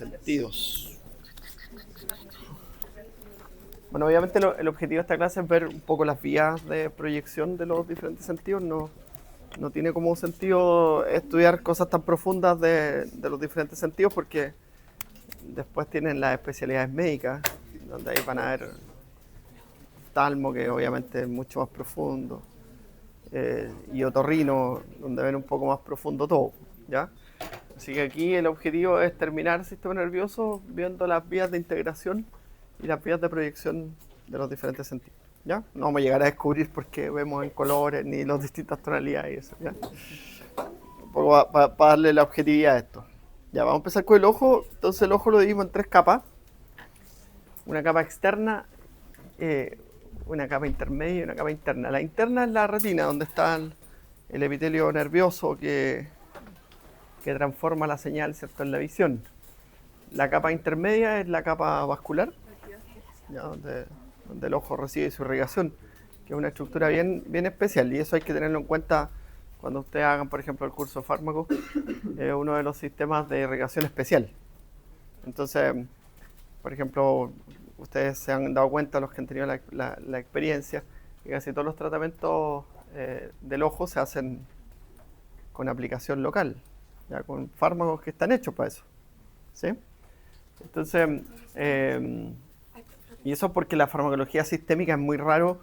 sentidos. Bueno, obviamente el objetivo de esta clase es ver un poco las vías de proyección de los diferentes sentidos. No tiene como sentido estudiar cosas tan profundas de los diferentes sentidos porque después tienen las especialidades médicas, donde ahí van a ver oftalmo, que obviamente es mucho más profundo, y otorrino, donde ven un poco más profundo todo, ¿ya? Así que aquí el objetivo es terminar el sistema nervioso viendo las vías de integración y las vías de proyección de los diferentes sentidos, ¿ya? No vamos a llegar a descubrir por qué vemos en colores ni las distintas tonalidades y eso, ¿ya? Un poco para darle la objetividad a esto. Ya, vamos a empezar con el ojo. Entonces el ojo lo dividimos en tres capas. Una capa externa, una capa intermedia y una capa interna. La interna es la retina, donde está el epitelio nervioso que transforma la señal, ¿cierto?, en la visión. La capa intermedia es la capa vascular, ¿ya? Donde el ojo recibe su irrigación, que es una estructura bien especial, y eso hay que tenerlo en cuenta cuando ustedes hagan, por ejemplo, el curso de fármacos, uno de los sistemas de irrigación especial. Entonces, por ejemplo, ustedes se han dado cuenta, los que han tenido la experiencia, que casi todos los tratamientos del ojo se hacen con aplicación local, ya con fármacos que están hechos para eso, ¿sí? Entonces, y eso porque la farmacología sistémica es muy raro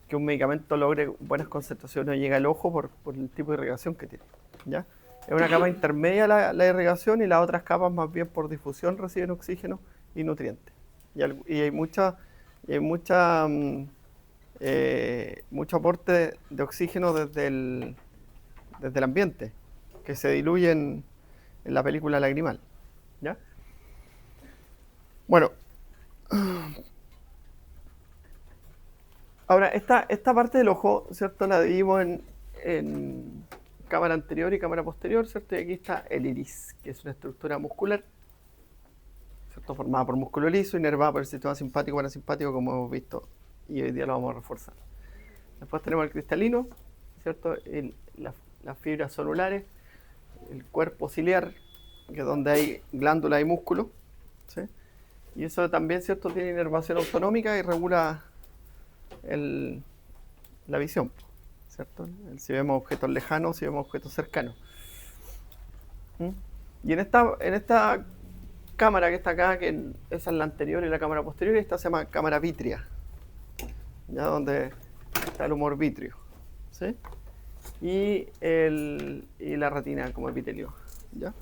que un medicamento logre buenas concentraciones y llegue al ojo por el tipo de irrigación que tiene, ¿ya? Es una capa intermedia la irrigación, y las otras capas más bien por difusión reciben oxígeno y nutrientes. Y hay mucho aporte de oxígeno desde el ambiente, que se diluye en la película lagrimal, ¿ya? Bueno, ahora esta parte del ojo, ¿cierto?, la dividimos en cámara anterior y cámara posterior, ¿cierto? Y aquí está el iris, que es una estructura muscular, ¿cierto?, formada por músculo liso, inervada por el sistema simpático y parasimpático, como hemos visto, y hoy día lo vamos a reforzar. Después tenemos el cristalino, ¿cierto?, las fibras celulares, el cuerpo ciliar, que es donde hay glándulas y músculo, ¿sí? Y eso también, ¿cierto?, tiene inervación autonómica y regula la visión, ¿cierto? Si vemos objetos lejanos, si vemos objetos cercanos. Y en esta cámara que está acá, que esa es la anterior y la cámara posterior, esta se llama cámara vítrea, ya donde está el humor vítreo, ¿sí? Y la retina como epitelio, ¿ya?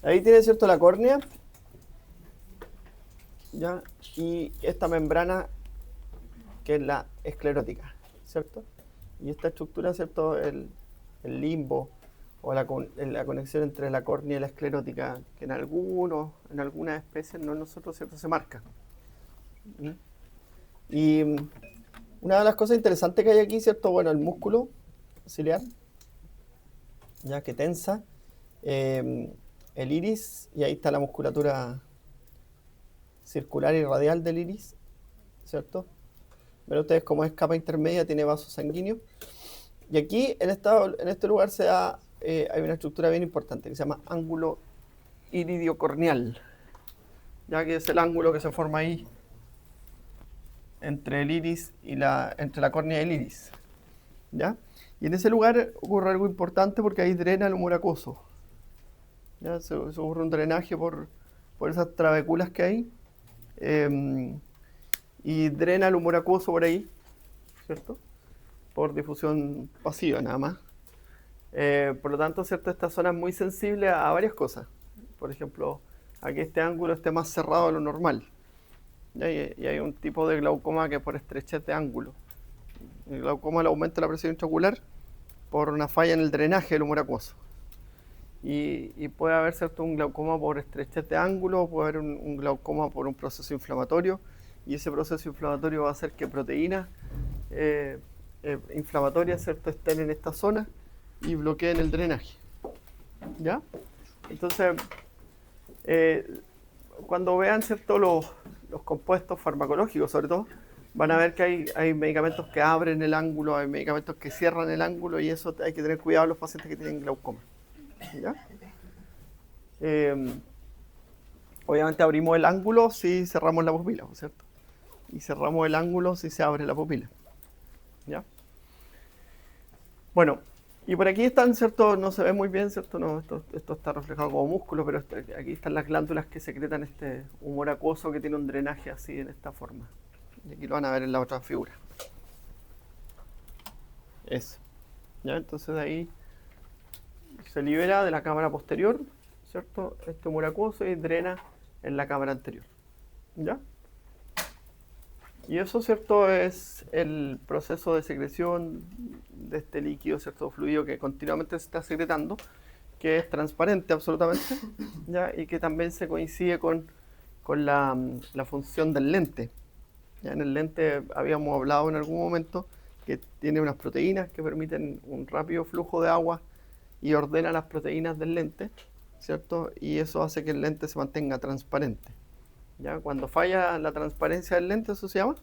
Ahí tiene, ¿cierto?, la córnea, ¿ya? Y esta membrana que es la esclerótica, ¿cierto? Y esta estructura, ¿cierto?, el limbo o la conexión entre la córnea y la esclerótica, que en algunas especies, no en nosotros, ¿cierto?, se marca. Y una de las cosas interesantes que hay aquí, ¿cierto?, bueno, el músculo ciliar, ya que tensa, el iris, y ahí está la musculatura circular y radial del iris, ¿cierto? Ven ustedes cómo es capa intermedia, tiene vasos sanguíneos. Y aquí, en este lugar, hay una estructura bien importante que se llama ángulo iridiocorneal, ya que es el ángulo que se forma ahí entre el iris y entre la córnea y el iris, ¿ya? Y en ese lugar ocurre algo importante porque ahí drena el humor acuoso, ¿ya? Se ocurre un drenaje por esas trabéculas que hay, y drena el humor acuoso por ahí, ¿cierto?, por difusión pasiva nada más. Por lo tanto, ¿cierto?, esta zona es muy sensible a varias cosas. Por ejemplo, aquí este ángulo esté más cerrado de lo normal, ¿ya? Y hay un tipo de glaucoma que es por estrechez de ángulo. El glaucoma le aumenta la presión intraocular por una falla en el drenaje del humor acuoso. Y puede haber, ¿cierto?, un glaucoma por estrechez de ángulo, puede haber un glaucoma por un proceso inflamatorio, y ese proceso inflamatorio va a hacer que proteínas inflamatorias, ¿cierto?, estén en esta zona y bloqueen el drenaje, ¿ya? Entonces, cuando vean, ¿cierto?, los compuestos farmacológicos, sobre todo, van a ver que hay medicamentos que abren el ángulo, hay medicamentos que cierran el ángulo, y eso hay que tener cuidado en los pacientes que tienen glaucoma, ¿ya? Eh, Obviamente abrimos el ángulo si cerramos la pupila, ¿cierto? Y cerramos el ángulo si se abre la pupila. ¿Ya? Bueno, y por aquí están, ¿cierto? No se ve muy bien, ¿cierto? No, esto está reflejado como músculo, pero aquí están las glándulas que secretan este humor acuoso que tiene un drenaje así en esta forma. Y aquí lo van a ver en la otra figura. Eso. ¿Ya? Entonces de ahí se libera de la cámara posterior, ¿cierto? Este humor acuoso y drena en la cámara anterior. ¿Ya? Y eso, ¿cierto? Es el proceso de secreción de este líquido, ¿cierto? Fluido que continuamente se está secretando, que es transparente absolutamente, ¿ya? Y que también se coincide con la función del lente. ¿Ya? En el lente habíamos hablado en algún momento que tiene unas proteínas que permiten un rápido flujo de agua y ordena las proteínas del lente, ¿cierto? Y eso hace que el lente se mantenga transparente. ¿Ya? Cuando falla la transparencia del lente, eso se llama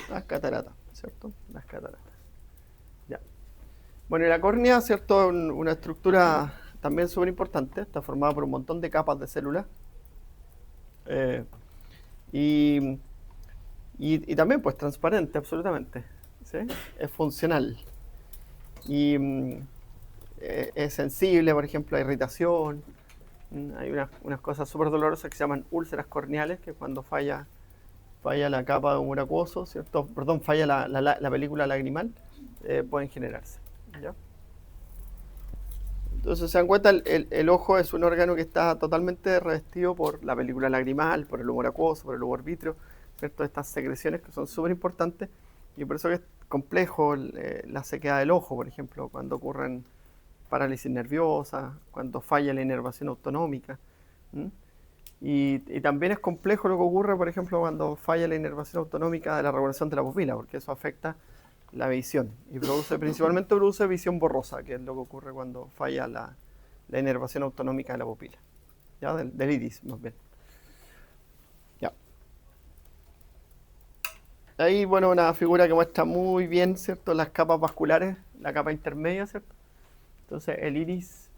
las cataratas, ¿cierto? Las cataratas. Ya. Bueno, y la córnea, ¿cierto? Una estructura también súper importante, está formada por un montón de capas de células. Y, y también, pues, transparente, absolutamente. ¿Sí? Es funcional. Y es sensible, por ejemplo, a irritación. Hay unas cosas súper dolorosas que se llaman úlceras corneales, que cuando falla la capa de humor acuoso, ¿cierto? Perdón, falla la película lagrimal, pueden generarse. ¿Ya? Entonces se dan cuenta, el ojo es un órgano que está totalmente revestido por la película lagrimal, por el humor acuoso, por el humor vítreo, ¿cierto? Estas secreciones que son súper importantes y por eso que es complejo la sequedad del ojo, por ejemplo, cuando ocurren parálisis nerviosa, cuando falla la inervación autonómica. Y también es complejo lo que ocurre, por ejemplo, cuando falla la inervación autonómica de la regulación de la pupila, porque eso afecta la visión y principalmente produce visión borrosa, que es lo que ocurre cuando falla la inervación autonómica de la pupila, ¿ya? Del iris, más bien. Ya. Ahí, bueno, una figura que muestra muy bien, ¿cierto? Las capas vasculares, la capa intermedia, ¿cierto? Entonces, el iris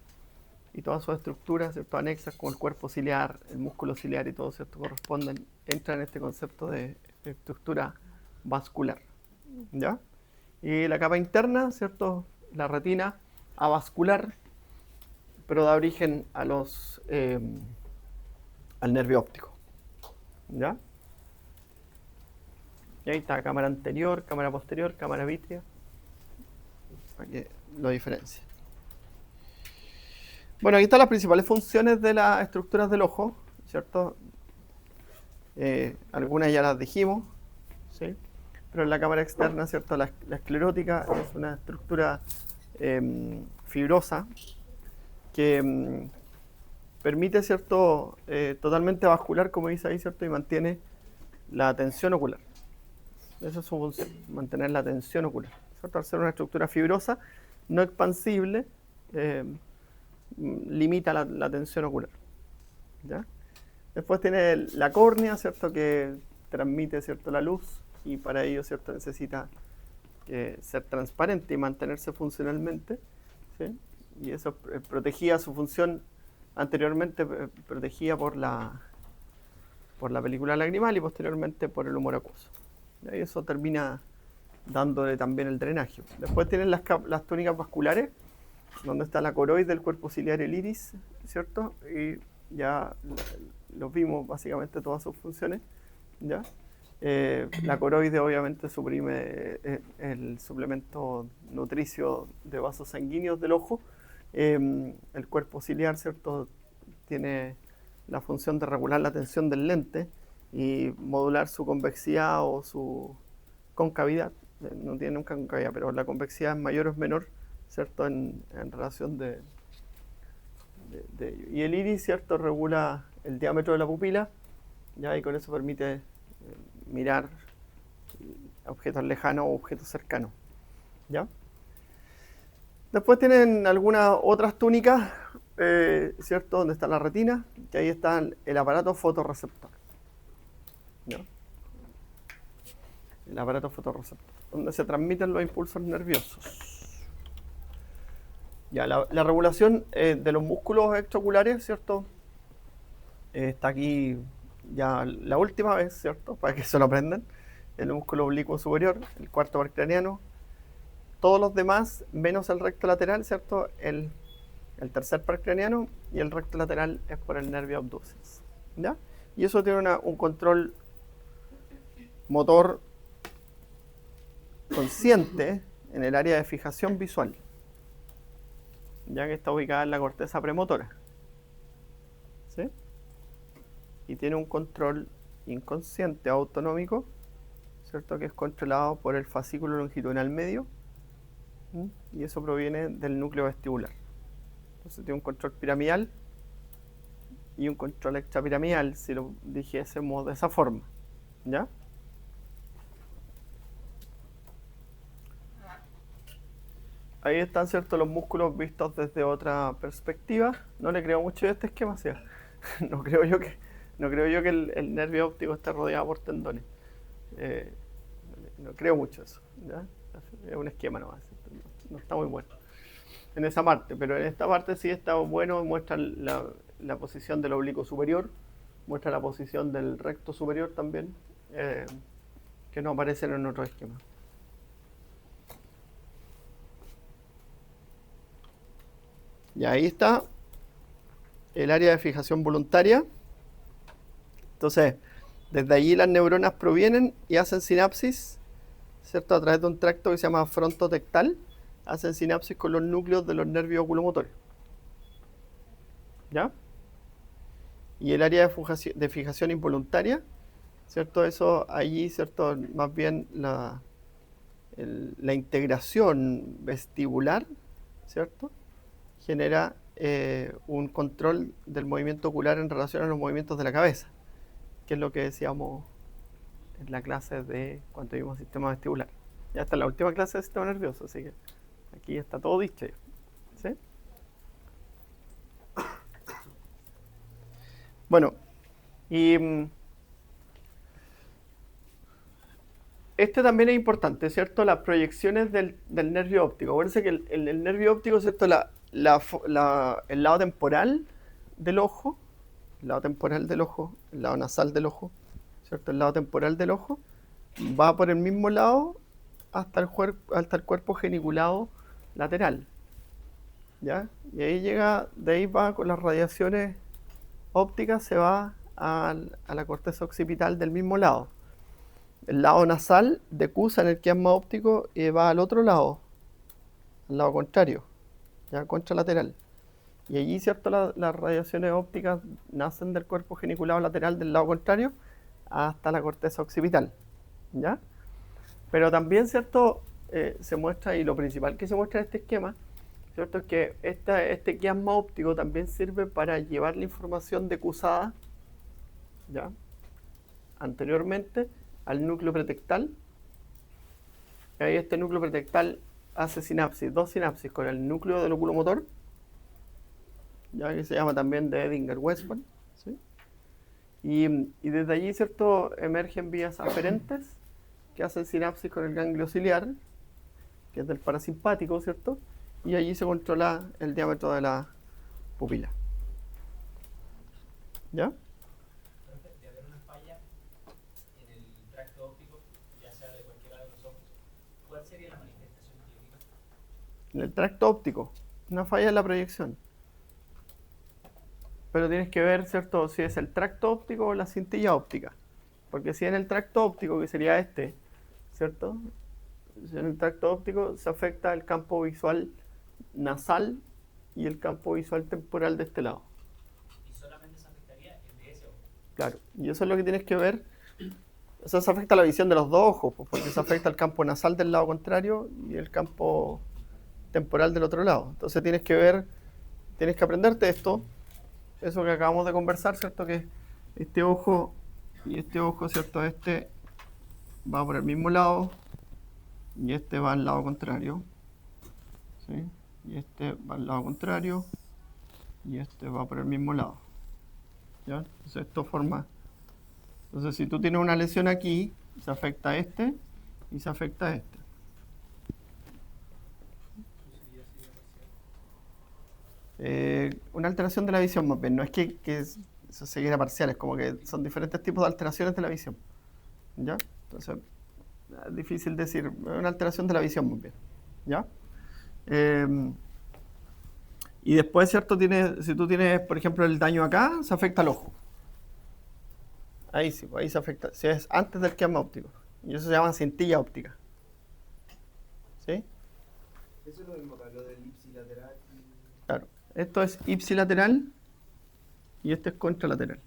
y todas sus estructuras, ¿cierto? Anexas como el cuerpo ciliar, el músculo ciliar y todo, ¿cierto? Corresponden, entran en este concepto de estructura vascular, ¿ya? Y la capa interna, ¿cierto? La retina avascular, pero da origen a al nervio óptico, ¿ya? Y ahí está cámara anterior, cámara posterior, cámara vítrea, para que lo diferencie. Bueno, aquí están las principales funciones de las estructuras del ojo, ¿cierto? Algunas ya las dijimos, ¿sí? Pero en la cámara externa, ¿cierto? La esclerótica es una estructura fibrosa que permite, ¿cierto? Totalmente vascular, como dice ahí, ¿cierto? Y mantiene la tensión ocular. Esa es su función, mantener la tensión ocular, ¿cierto? Al ser una estructura fibrosa, no expansible, limita la tensión ocular, ¿ya? Después tiene la córnea, ¿cierto? Que transmite, ¿cierto? La luz y para ello, ¿cierto? Necesita ser transparente y mantenerse funcionalmente, ¿sí? Y eso protegía su función anteriormente, protegida por la película lagrimal y posteriormente por el humor acuoso. Y eso termina dándole también el drenaje. Después tienen las túnicas vasculares, donde está la coroide del cuerpo ciliar y el iris, ¿cierto? Y ya los vimos básicamente todas sus funciones, ¿ya? La coroide obviamente suprime el suplemento nutricio de vasos sanguíneos del ojo. El cuerpo ciliar, ¿cierto? Tiene la función de regular la tensión del lente y modular su convexidad o su concavidad. No tiene nunca concavidad, pero la convexidad es mayor o es menor, ¿cierto? En relación de ello. Y el iris, ¿cierto? Regula el diámetro de la pupila, ¿ya? Y con eso permite mirar objetos lejanos o objetos cercanos, ¿ya? Después tienen algunas otras túnicas, ¿cierto? Donde está la retina, que ahí está el aparato fotorreceptor, ¿ya? El aparato fotorreceptor, donde se transmiten los impulsos nerviosos. Ya, la regulación de los músculos extraoculares, ¿cierto? Está aquí ya la última vez, ¿cierto? Para que se lo aprendan. El músculo oblicuo superior, el cuarto paracraniano. Todos los demás, menos el recto lateral, ¿cierto? El tercer paracraniano, y el recto lateral es por el nervio abducens, ¿ya? Y eso tiene un control motor consciente en el área de fijación visual, ya que está ubicada en la corteza premotora, ¿sí? Y tiene un control inconsciente autonómico, ¿cierto? Que es controlado por el fascículo longitudinal medio, ¿sí? Y eso proviene del núcleo vestibular. Entonces tiene un control piramidal y un control extrapiramidal, si lo dijésemos de esa forma, ¿ya? Ahí están, ¿cierto?, los músculos vistos desde otra perspectiva. No le creo mucho a este esquema, ¿sí? No creo yo que el nervio óptico esté rodeado por tendones. No creo mucho eso, ¿ya? Es un esquema nomás, no está muy bueno en esa parte, pero en esta parte sí está bueno. Muestra la posición del oblicuo superior, muestra la posición del recto superior también, que no aparecen en otro esquema. Y ahí está el área de fijación voluntaria. Entonces, desde allí las neuronas provienen y hacen sinapsis, ¿cierto? A través de un tracto que se llama frontotectal, hacen sinapsis con los núcleos de los nervios oculomotores, ¿ya? Y el área de fijación involuntaria, ¿cierto? Eso allí, ¿cierto? Más bien la integración vestibular, ¿cierto? Genera un control del movimiento ocular en relación a los movimientos de la cabeza, que es lo que decíamos en la clase de cuando vimos sistema vestibular. Ya está en la última clase de sistema nervioso, así que aquí está todo dicho, ¿sí? Bueno, y este también es importante, ¿cierto? Las proyecciones del nervio óptico. Acuérdense que el nervio óptico, ¿cierto? El lado temporal del ojo, el lado nasal del ojo, ¿cierto? El lado temporal del ojo va por el mismo lado hasta el cuerpo geniculado lateral, ¿ya? Y ahí llega, de ahí va con las radiaciones ópticas, se va a la corteza occipital del mismo lado. El lado nasal decusa en el quiasma óptico y va al otro lado, al lado contrario, ya contralateral. Y allí, ¿cierto? Las radiaciones ópticas nacen del cuerpo geniculado lateral del lado contrario hasta la corteza occipital, ¿ya? Pero también, ¿cierto? Se muestra, y lo principal que se muestra en este esquema, ¿cierto? Es que este quiasma óptico también sirve para llevar la información decusada, ¿ya?, anteriormente al núcleo pretectal. Y ahí este núcleo pretectal hace dos sinapsis con el núcleo del oculomotor, ya que se llama también de Edinger-Westphal, ¿sí? Y desde allí, ¿cierto?, emergen vías aferentes que hacen sinapsis con el ganglio ciliar, que es del parasimpático, ¿cierto? Y allí se controla el diámetro de la pupila, ¿ya? De haber una falla en el tracto óptico, ya sea de cualquiera de los ojos, ¿cuál sería la manifestación clínica? En el tracto óptico, una falla en la proyección. Pero tienes que ver, ¿cierto?, si es el tracto óptico o la cintilla óptica. Porque si en el tracto óptico, que sería este, ¿cierto? Si en el tracto óptico se afecta el campo visual nasal y el campo visual temporal de este lado. Y solamente se afectaría el de ese ojo. Claro, y eso es lo que tienes que ver. O sea, se afecta la visión de los dos ojos, pues, porque se afecta el campo nasal del lado contrario y el campo temporal del otro lado. Entonces tienes que aprenderte esto, eso que acabamos de conversar, ¿cierto? Que este ojo y este ojo, ¿cierto? Este va por el mismo lado y este va al lado contrario, ¿sí? Y este va al lado contrario y este va por el mismo lado, ¿ya? Entonces esto forma. Entonces si tú tienes una lesión aquí, se afecta a este y se afecta a este. Una alteración de la visión, más bien. No es que eso se quiera parcial, es como que son diferentes tipos de alteraciones de la visión. ¿Ya? Entonces, es difícil decir, una alteración de la visión, más bien. ¿Ya? Y después, ¿cierto? Si tú tienes, por ejemplo, el daño acá, se afecta al ojo. Ahí sí, pues ahí se afecta. Si es antes del quiasma óptico. Y eso se llama cintilla óptica. ¿Sí? Eso es lo mismo acá, lo del ipsilateral. Claro. Esto es ipsilateral y esto es contralateral.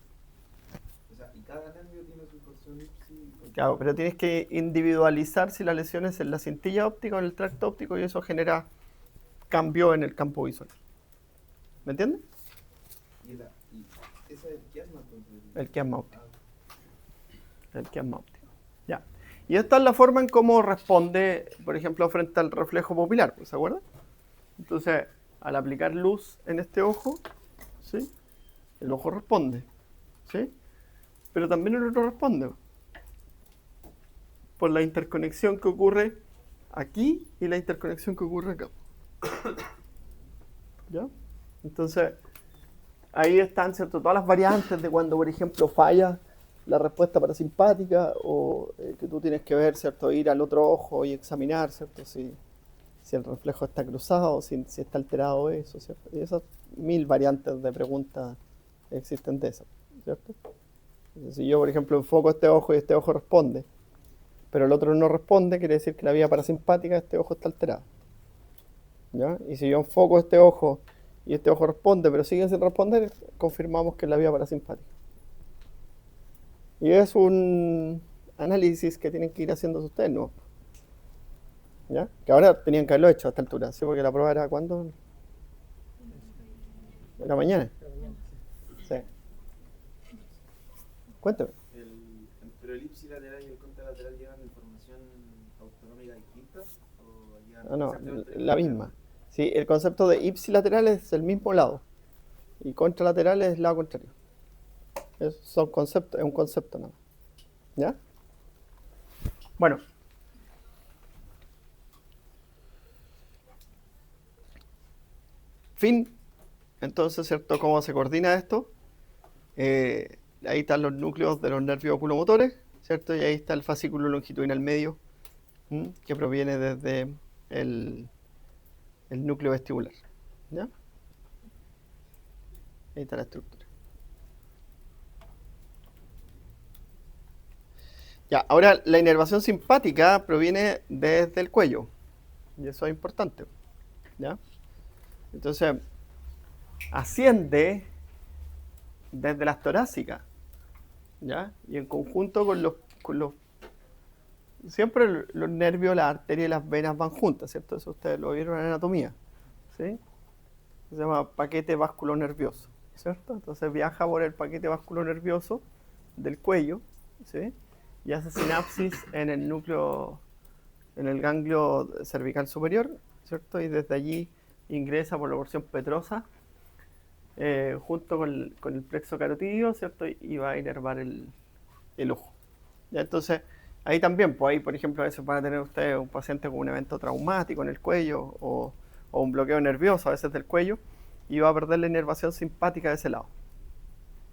O sea, y cada nervio tiene su porción ipsi. Claro, pero tienes que individualizar si la lesión es en la cintilla óptica o en el tracto óptico y eso genera cambio en el campo visual. ¿Me entiendes? Y esa es el quiasma entonces. El quiasma óptico. El quiasma óptico. Ya. Y esta es la forma en cómo responde, por ejemplo, frente al reflejo pupilar, ¿se acuerdan? Entonces, al aplicar luz en este ojo, ¿sí? El ojo responde, ¿sí? Pero también el otro responde por la interconexión que ocurre aquí y la interconexión que ocurre acá. ¿Ya? Entonces, ahí están, ¿cierto? Todas las variantes de cuando, por ejemplo, falla la respuesta parasimpática o que tú tienes que ver, ¿cierto? Ir al otro ojo y examinar, ¿cierto? Si el reflejo está cruzado, si está alterado eso, ¿cierto? Y esas 1000 variantes de preguntas existen de esas, ¿cierto? Entonces, si yo, por ejemplo, enfoco este ojo y este ojo responde, pero el otro no responde, quiere decir que la vía parasimpática de este ojo está alterada. ¿Ya? Y si yo enfoco este ojo y este ojo responde, pero sigue sin responder, confirmamos que es la vía parasimpática. Y es un análisis que tienen que ir haciendo ustedes, ¿no? ¿Ya? Que ahora tenían que haberlo hecho a esta altura, ¿sí? Porque la prueba era ¿cuándo? ¿En la mañana? Sí. Cuéntame. ¿Pero el ipsilateral y el contralateral llevan información autonómica distinta? ¿O llevan No, exactamente la misma. Sí, el concepto de ipsilateral es el mismo lado y contralateral es el lado contrario. Es un concepto nada más. ¿Ya? Bueno. Fin. Entonces, ¿cierto? ¿Cómo se coordina esto? Ahí están los núcleos de los nervios oculomotores, ¿cierto? Y ahí está el fascículo longitudinal medio, que proviene desde el núcleo vestibular. ¿Ya? Ahí está la estructura. Ya, ahora la inervación simpática proviene desde el cuello. Y eso es importante. ¿Ya? Entonces, asciende desde las torácicas. ¿Ya? Y en conjunto con los siempre los nervios, las arterias y las venas van juntas, ¿cierto? Eso ustedes lo vieron en anatomía. ¿Sí? Se llama paquete vasculonervioso, ¿cierto? Entonces viaja por el paquete vasculonervioso del cuello, ¿sí? Y hace sinapsis en el núcleo, en el ganglio cervical superior, ¿cierto? Y desde allí ingresa por la porción petrosa junto con el plexo carotídeo, ¿cierto? Y va a inervar el ojo. ¿Ya? Entonces, ahí también, pues ahí, por ejemplo, a veces van a tener ustedes un paciente con un evento traumático en el cuello o un bloqueo nervioso a veces del cuello y va a perder la inervación simpática de ese lado.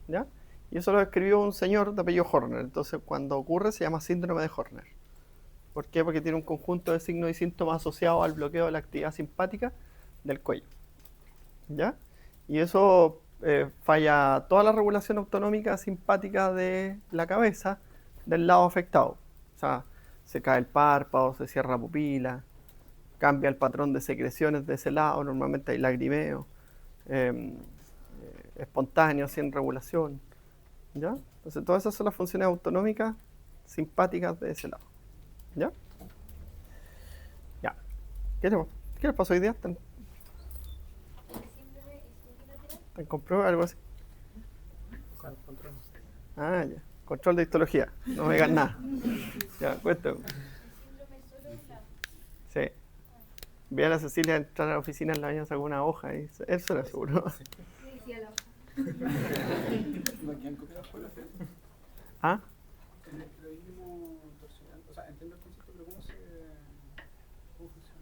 ¿Ya? Y eso lo escribió un señor de apellido Horner. Entonces, cuando ocurre, se llama síndrome de Horner. ¿Por qué? Porque tiene un conjunto de signos y síntomas asociados al bloqueo de la actividad simpática del cuello. ¿Ya? Y eso falla toda la regulación autonómica simpática de la cabeza del lado afectado. O sea, se cae el párpado, se cierra la pupila, cambia el patrón de secreciones de ese lado, normalmente hay lagrimeo, espontáneo, sin regulación. ¿Ya? Entonces, todas esas son las funciones autonómicas simpáticas de ese lado. ¿Ya? Ya. ¿Qué les pasó hoy día? ¿Te compró algo así? Ah, ya. Control de histología. No me digan nada. Ya, cuéntame. Sí. Vi a la Cecilia entrar a la oficina en la mañana, sacó una hoja y eso era seguro. ¿Ah? O sea, entiendo el concepto, pero ¿cómo funciona?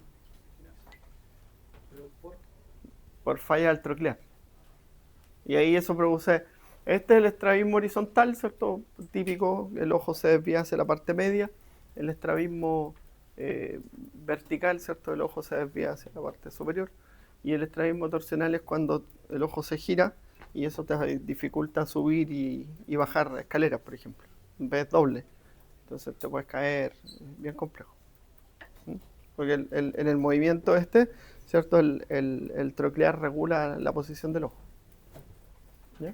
Pero por falla del troclear. Y ahí eso produce, este es el estrabismo horizontal, ¿cierto? Típico, el ojo se desvía hacia la parte media, el estrabismo vertical, ¿cierto? El ojo se desvía hacia la parte superior, y el estrabismo torsional es cuando el ojo se gira y eso te dificulta subir y bajar escaleras, por ejemplo, en vez doble. Entonces te puedes caer, bien complejo. ¿Mm? Porque en el movimiento ¿cierto? El troclear regula la posición del ojo. ¿Ya?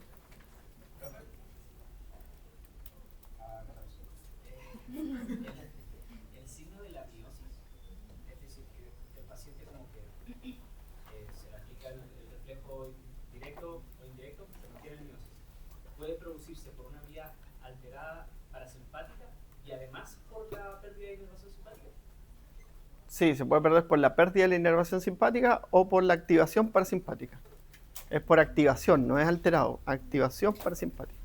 El signo de la miosis, es decir, que el paciente como que se le aplica el reflejo directo o indirecto, pero no tiene miosis, puede producirse por una vía alterada parasimpática y además por la pérdida de inervación simpática. Sí, se puede perder por la pérdida de la inervación simpática o por la activación parasimpática. Es por activación, no es alterado. Activación parasimpática.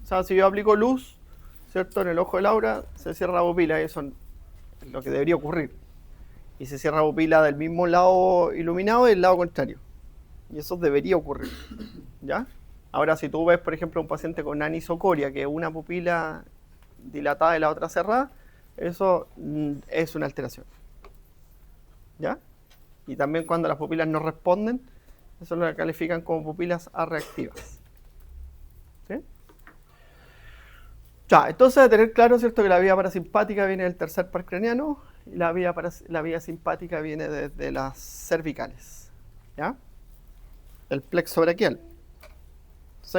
O sea, si yo aplico luz, ¿cierto? En el ojo de Laura se cierra la pupila, y eso es lo que debería ocurrir. Y se cierra la pupila del mismo lado iluminado y del lado contrario. Y eso debería ocurrir. ¿Ya? Ahora, si tú ves, por ejemplo, un paciente con anisocoria, que una pupila dilatada y la otra cerrada, eso es una alteración. ¿Ya? Y también cuando las pupilas no responden, eso lo califican como pupilas arreactivas. ¿Sí? Ya, entonces de tener claro, ¿cierto?, que la vía parasimpática viene del tercer par craneano y la vía simpática viene desde las cervicales. ¿Ya? El plexo braquial. Entonces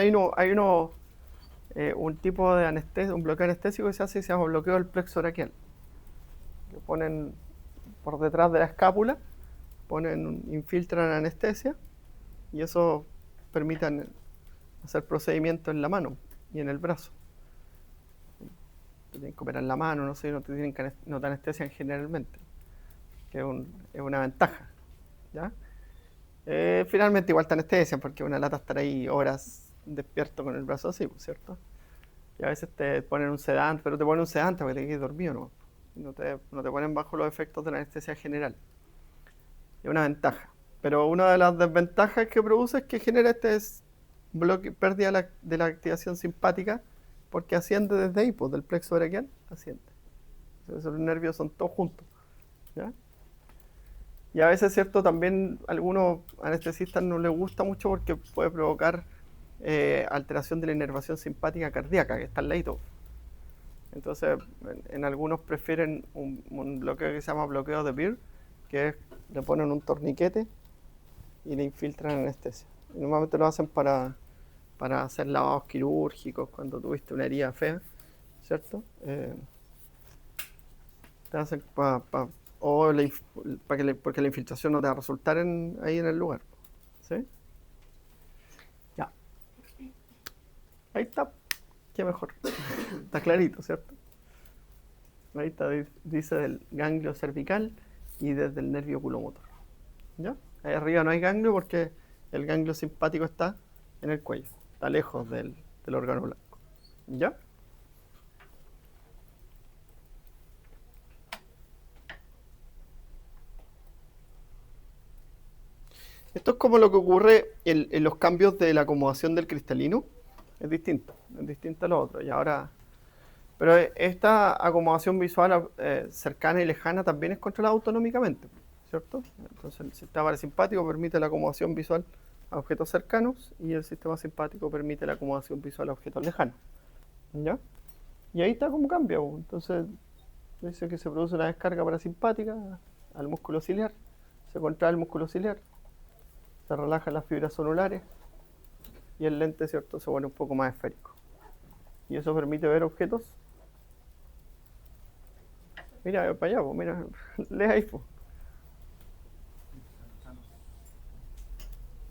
hay un tipo de anestesia, un bloqueo anestésico que se llama bloqueo del plexo braquial. Lo ponen por detrás de la escápula, infiltran anestesia y eso permite hacer procedimientos en la mano y en el brazo. Te tienen que operar en la mano, no sé, no te anestesian generalmente, que es una ventaja. ¿Ya? Finalmente igual te anestesian porque una lata estar ahí horas despierto con el brazo así, ¿cierto? Y a veces te ponen un sedante, pero te ponen un sedante porque te quedes dormido, ¿no? No te ponen bajo los efectos de la anestesia general. Es una ventaja. Pero una de las desventajas que produce es que genera pérdida de la activación simpática, porque asciende desde ahí, pues del plexo braquial, asciende. Entonces los nervios son todos juntos. ¿Ya? Y a veces, ¿cierto? También a algunos anestesistas no les gusta mucho porque puede provocar alteración de la inervación simpática cardíaca, que está al ladito. Entonces, en algunos prefieren un bloqueo que se llama bloqueo de Beer, que es, le ponen un torniquete y le infiltran anestesia. Y normalmente lo hacen para hacer lavados quirúrgicos cuando tuviste una herida fea, ¿cierto? Te hacen porque la infiltración no te va a resultar ahí en el lugar. ¿Sí? Ya. Ahí está. Qué mejor. Está clarito, ¿cierto? Ahí está, dice del ganglio cervical y desde el nervio oculomotor. ¿Ya? Ahí arriba no hay ganglio porque el ganglio simpático está en el cuello. Está lejos del órgano blanco. ¿Ya? Esto es como lo que ocurre en los cambios de la acomodación del cristalino. Es distinto a lo otro. Y ahora, pero esta acomodación visual cercana y lejana también es controlada autonómicamente, ¿cierto? Entonces el sistema parasimpático permite la acomodación visual a objetos cercanos y el sistema simpático permite la acomodación visual a objetos lejanos. ¿Ya? Y ahí está como cambia. Entonces dice que se produce una descarga parasimpática al músculo ciliar, se contrae el músculo ciliar, se relajan las fibras sonulares y el lente, ¿cierto?, se vuelve un poco más esférico. Y eso permite ver objetos. Mira, para allá, pues, mira, lee ahí, pues.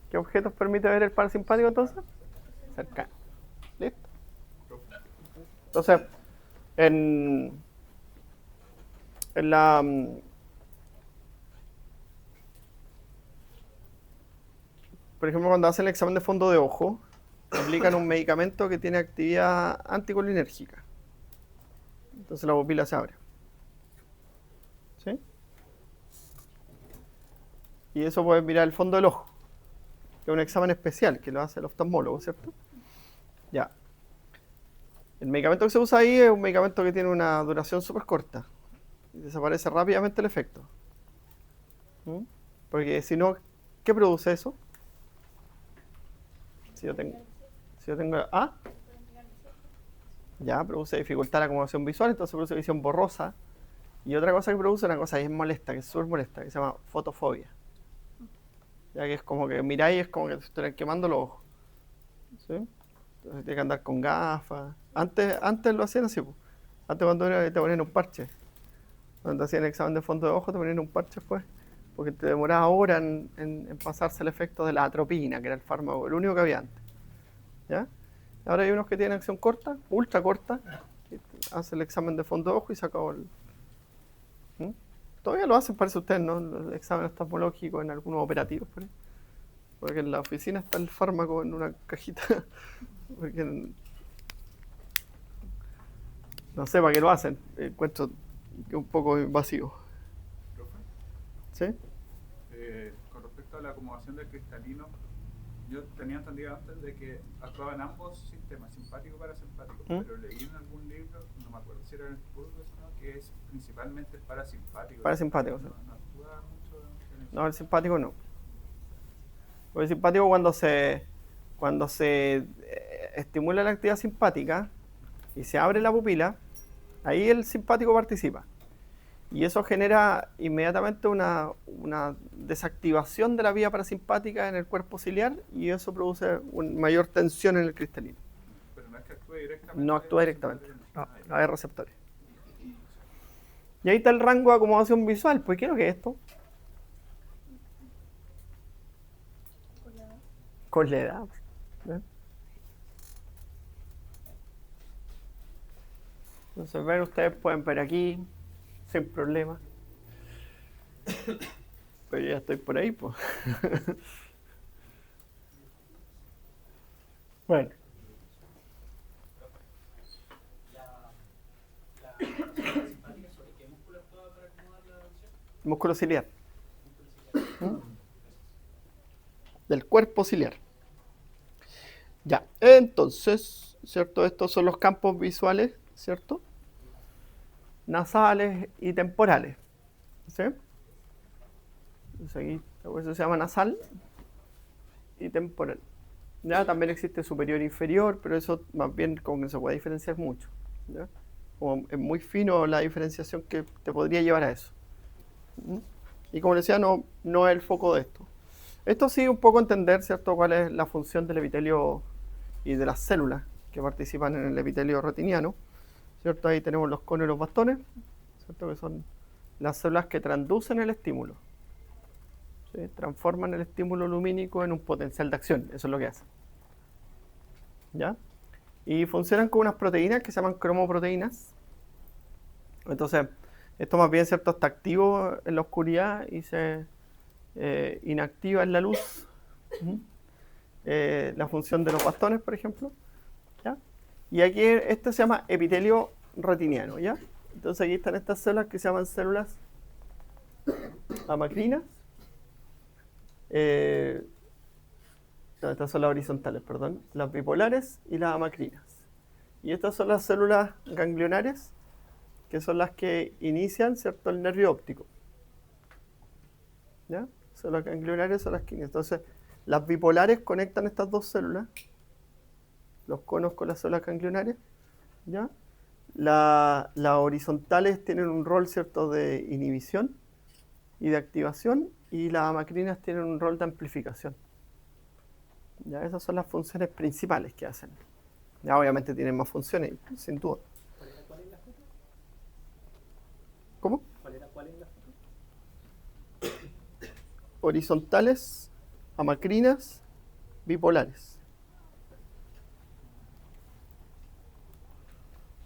¿Qué objetos permite ver el parasimpático entonces? Cercano. ¿Listo? Entonces, en la... Por ejemplo, cuando hacen el examen de fondo de ojo, aplican un medicamento que tiene actividad anticolinérgica. Entonces la pupila se abre. ¿Sí? Y eso puedes mirar el fondo del ojo. que es un examen especial que lo hace el oftalmólogo, ¿cierto? Ya. El medicamento que se usa ahí es un medicamento que tiene una duración súper corta. Y desaparece rápidamente el efecto. ¿Mm? Porque si no, ¿qué produce eso? Si yo tengo ¿ah? Ya, produce dificultad la acomodación visual, entonces produce visión borrosa. Y otra cosa que produce, una cosa que es molesta, que es súper molesta, que se llama fotofobia. Ya que es como que miráis y es como que te están quemando los ojos. ¿Sí? Entonces tienes que andar con gafas. Antes lo hacían así, pues. Antes cuando te ponían un parche. Cuando hacían el examen de fondo de ojo te ponían un parche después. Porque te demoraba horas en pasarse el efecto de la atropina, que era el fármaco, el único que había antes. ¿Ya? Ahora hay unos que tienen acción corta, ultra corta. Hace el examen de fondo de ojo y se acabó el... ¿Mm? Todavía lo hacen, parece usted, ¿no? El examen oftalmológico en algunos operativos, por ahí. Porque en la oficina está el fármaco en una cajita. Porque no sé para qué lo hacen. Encuentro que es un poco invasivo. Profe, ¿Sí? con respecto a la acomodación del cristalino, yo tenía entendido antes de que actuaban ambos sistemas, simpático y parasimpático, pero leí en algún libro, no me acuerdo si era en el Purgo, que es principalmente el parasimpático. Parasimpático, sí. No actúa mucho en eso. No, el simpático no. Porque el simpático cuando se estimula la actividad simpática y se abre la pupila, ahí el simpático participa. Y eso genera inmediatamente una desactivación de la vía parasimpática en el cuerpo ciliar y eso produce una mayor tensión en el cristalino. Pero no es que actúe directamente. No actúa directamente. No hay receptores. Y ahí está el rango de acomodación visual. Pues, ¿qué es lo que es esto? Con la edad. ¿Ven? Entonces, ven, ustedes pueden ver aquí, sin problema. Pero yo ya estoy por ahí, pues. Bueno. La simpática, ¿sobre qué músculo actúa para acomodar la visión? Músculo ciliar. Músculo ciliar. Del cuerpo ciliar. Ya, entonces, ¿cierto? Estos son los campos visuales, ¿cierto? Nasales y temporales. ¿Sí? Entonces aquí, por eso se llama nasal y temporal. Ya también existe superior e inferior, pero eso más bien como que se puede diferenciar mucho. ¿Ya? Como es muy fino la diferenciación que te podría llevar a eso. ¿Mm? Y como decía, no es el foco de esto. Esto sí un poco entender, ¿cierto?, cuál es la función del epitelio y de las células que participan en el epitelio retiniano, ¿cierto? Ahí tenemos los conos y los bastones, ¿cierto?, que son las células que transducen el estímulo, ¿sí? Transforman el estímulo lumínico en un potencial de acción, eso es lo que hacen. ¿Ya? Y funcionan con unas proteínas que se llaman cromoproteínas. Entonces, esto más bien, ¿cierto?, está activo en la oscuridad y se inactiva en la luz. La función de los bastones, por ejemplo. ¿Ya? Y aquí este se llama epitelio retiniano, ¿ya? Entonces aquí están estas células que se llaman células amacrinas. Estas son las horizontales, perdón. Las bipolares y las amacrinas. Y estas son las células ganglionares, que son las que inician, ¿cierto?, el nervio óptico. ¿Ya? Células ganglionares son las que inician. Entonces, las bipolares conectan estas dos células, los conos con las células ganglionares, ¿ya? Las horizontales tienen un rol, ¿cierto?, de inhibición y de activación, y las amacrinas tienen un rol de amplificación. ¿Ya? Esas son las funciones principales que hacen. Ya obviamente tienen más funciones, sin duda. ¿Cuál es la foto? ¿Cómo? ¿Cuál es la foto? Horizontales, amacrinas, bipolares.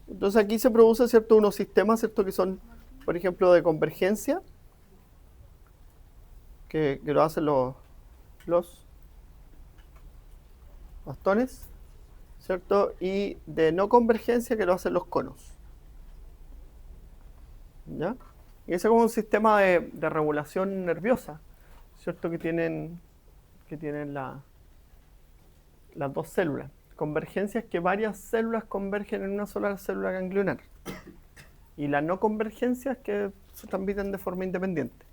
Entonces aquí se produce, ¿cierto?, unos sistemas, ¿cierto?, que son, por ejemplo, de convergencia, que lo hacen los bastones, ¿cierto? Y de no convergencia, que lo hacen los conos. ¿Ya? Y ese es como un sistema de regulación nerviosa, ¿cierto?, que que tienen las dos células. Convergencia es que varias células convergen en una sola célula ganglionar. Y la no convergencia es que se transmiten de forma independiente.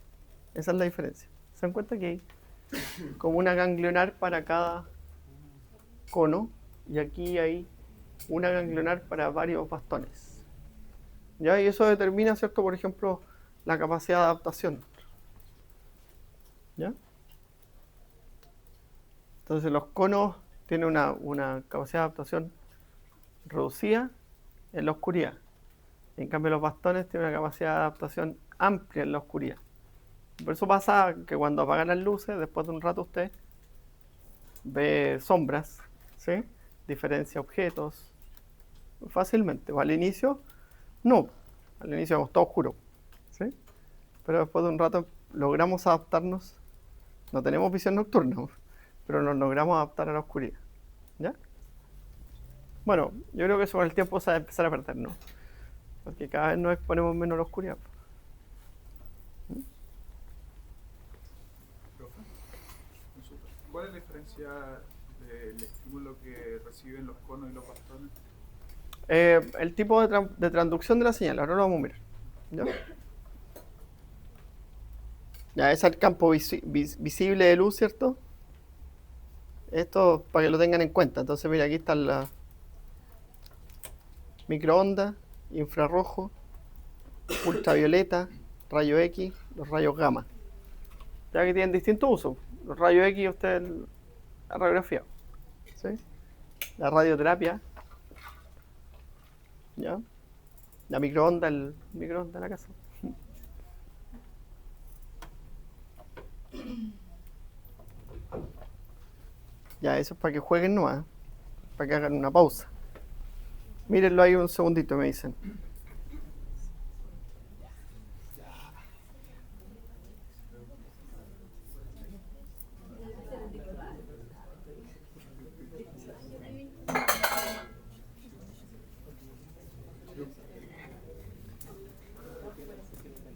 Esa es la diferencia. ¿Se dan cuenta que hay como una ganglionar para cada cono? Y aquí hay una ganglionar para varios bastones. ¿Ya? Y eso determina, ¿cierto? Por ejemplo, la capacidad de adaptación. ¿Ya? Entonces los conos tienen una capacidad de adaptación reducida en la oscuridad. En cambio los bastones tienen una capacidad de adaptación amplia en la oscuridad. Por eso pasa que cuando apagan las luces, después de un rato usted ve sombras, ¿sí? Diferencia objetos fácilmente. O al inicio, no. Al inicio vemos todo oscuro, ¿sí? Pero después de un rato logramos adaptarnos. No tenemos visión nocturna, pero nos logramos adaptar a la oscuridad. ¿Ya? Bueno, yo creo que eso con el tiempo se va a empezar a perder, ¿no? Porque cada vez nos exponemos menos a la oscuridad. Profe, consulta. ¿Cuál es la diferencia del estímulo que reciben los conos y los bastones? El tipo de transducción de la señal, ahora lo vamos a mirar. ¿Ya? Ya, ese es el campo visible de luz, ¿cierto? Esto para que lo tengan en cuenta. Entonces, mira, aquí están las microondas, infrarrojo, ultravioleta, rayo X, los rayos gamma. Ya que tienen distintos usos. Los rayos X usted ha radiografiado, ¿sí? La radioterapia, ¿ya? La microonda, el microondas de la casa. Ya, eso es para que jueguen nomás, para que hagan una pausa. Mírenlo ahí un segundito, me dicen.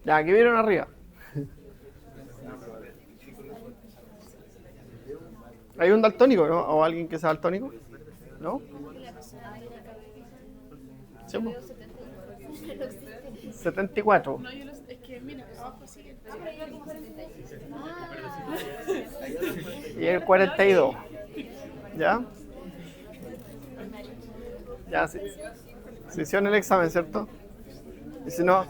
Ya, aquí vieron arriba. ¿Hay un daltónico, no? ¿O alguien que sea daltónico? ¿No? Sí, pues. 74. No, yo es que mira, abajo sigue. Y el 42. ¿Ya? Ya, sí. Se hicieron el examen, ¿cierto? Y si no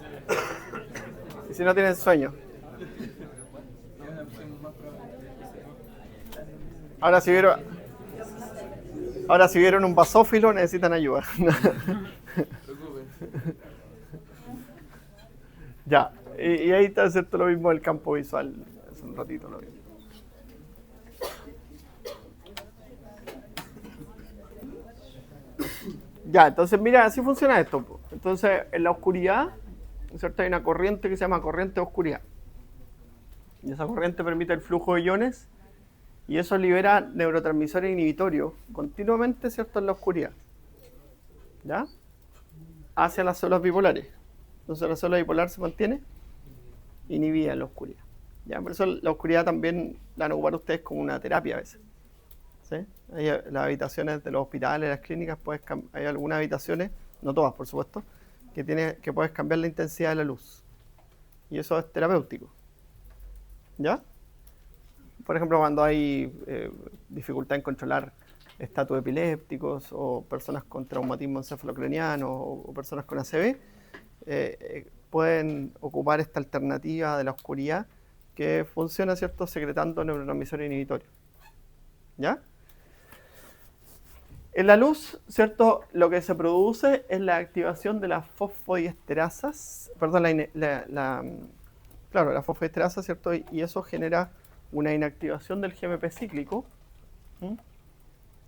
tienen sueño. Ahora si vieron un basófilo, necesitan ayuda. Ya, y ahí está, ¿cierto? Lo mismo del campo visual. Hace un ratito lo vimos. Ya, entonces mira, así funciona esto. Entonces, en la oscuridad, ¿cierto? Hay una corriente que se llama corriente de oscuridad. Y esa corriente permite el flujo de iones y eso libera neurotransmisores inhibitorios continuamente, ¿cierto? En la oscuridad. ¿Ya? Hacia las células bipolares. Entonces la célula bipolar se mantiene inhibida en la oscuridad. ¿Ya? Por eso la oscuridad también la van a ocupar ustedes como una terapia a veces. ¿Sí? Hay las habitaciones de los hospitales, las clínicas, hay algunas habitaciones, no todas por supuesto, que puedes cambiar la intensidad de la luz. Y eso es terapéutico. ¿Ya? Por ejemplo, cuando hay dificultad en controlar estatus epilépticos o personas con traumatismo encefalocraniano o personas con ACV, pueden ocupar esta alternativa de la oscuridad que funciona, ¿cierto?, secretando neurotransmisores inhibitorios. ¿Ya? En la luz, ¿cierto?, lo que se produce es la activación de las fosfodiesterasas, la fosfodiesterasa, ¿cierto? Y eso genera una inactivación del GMP cíclico.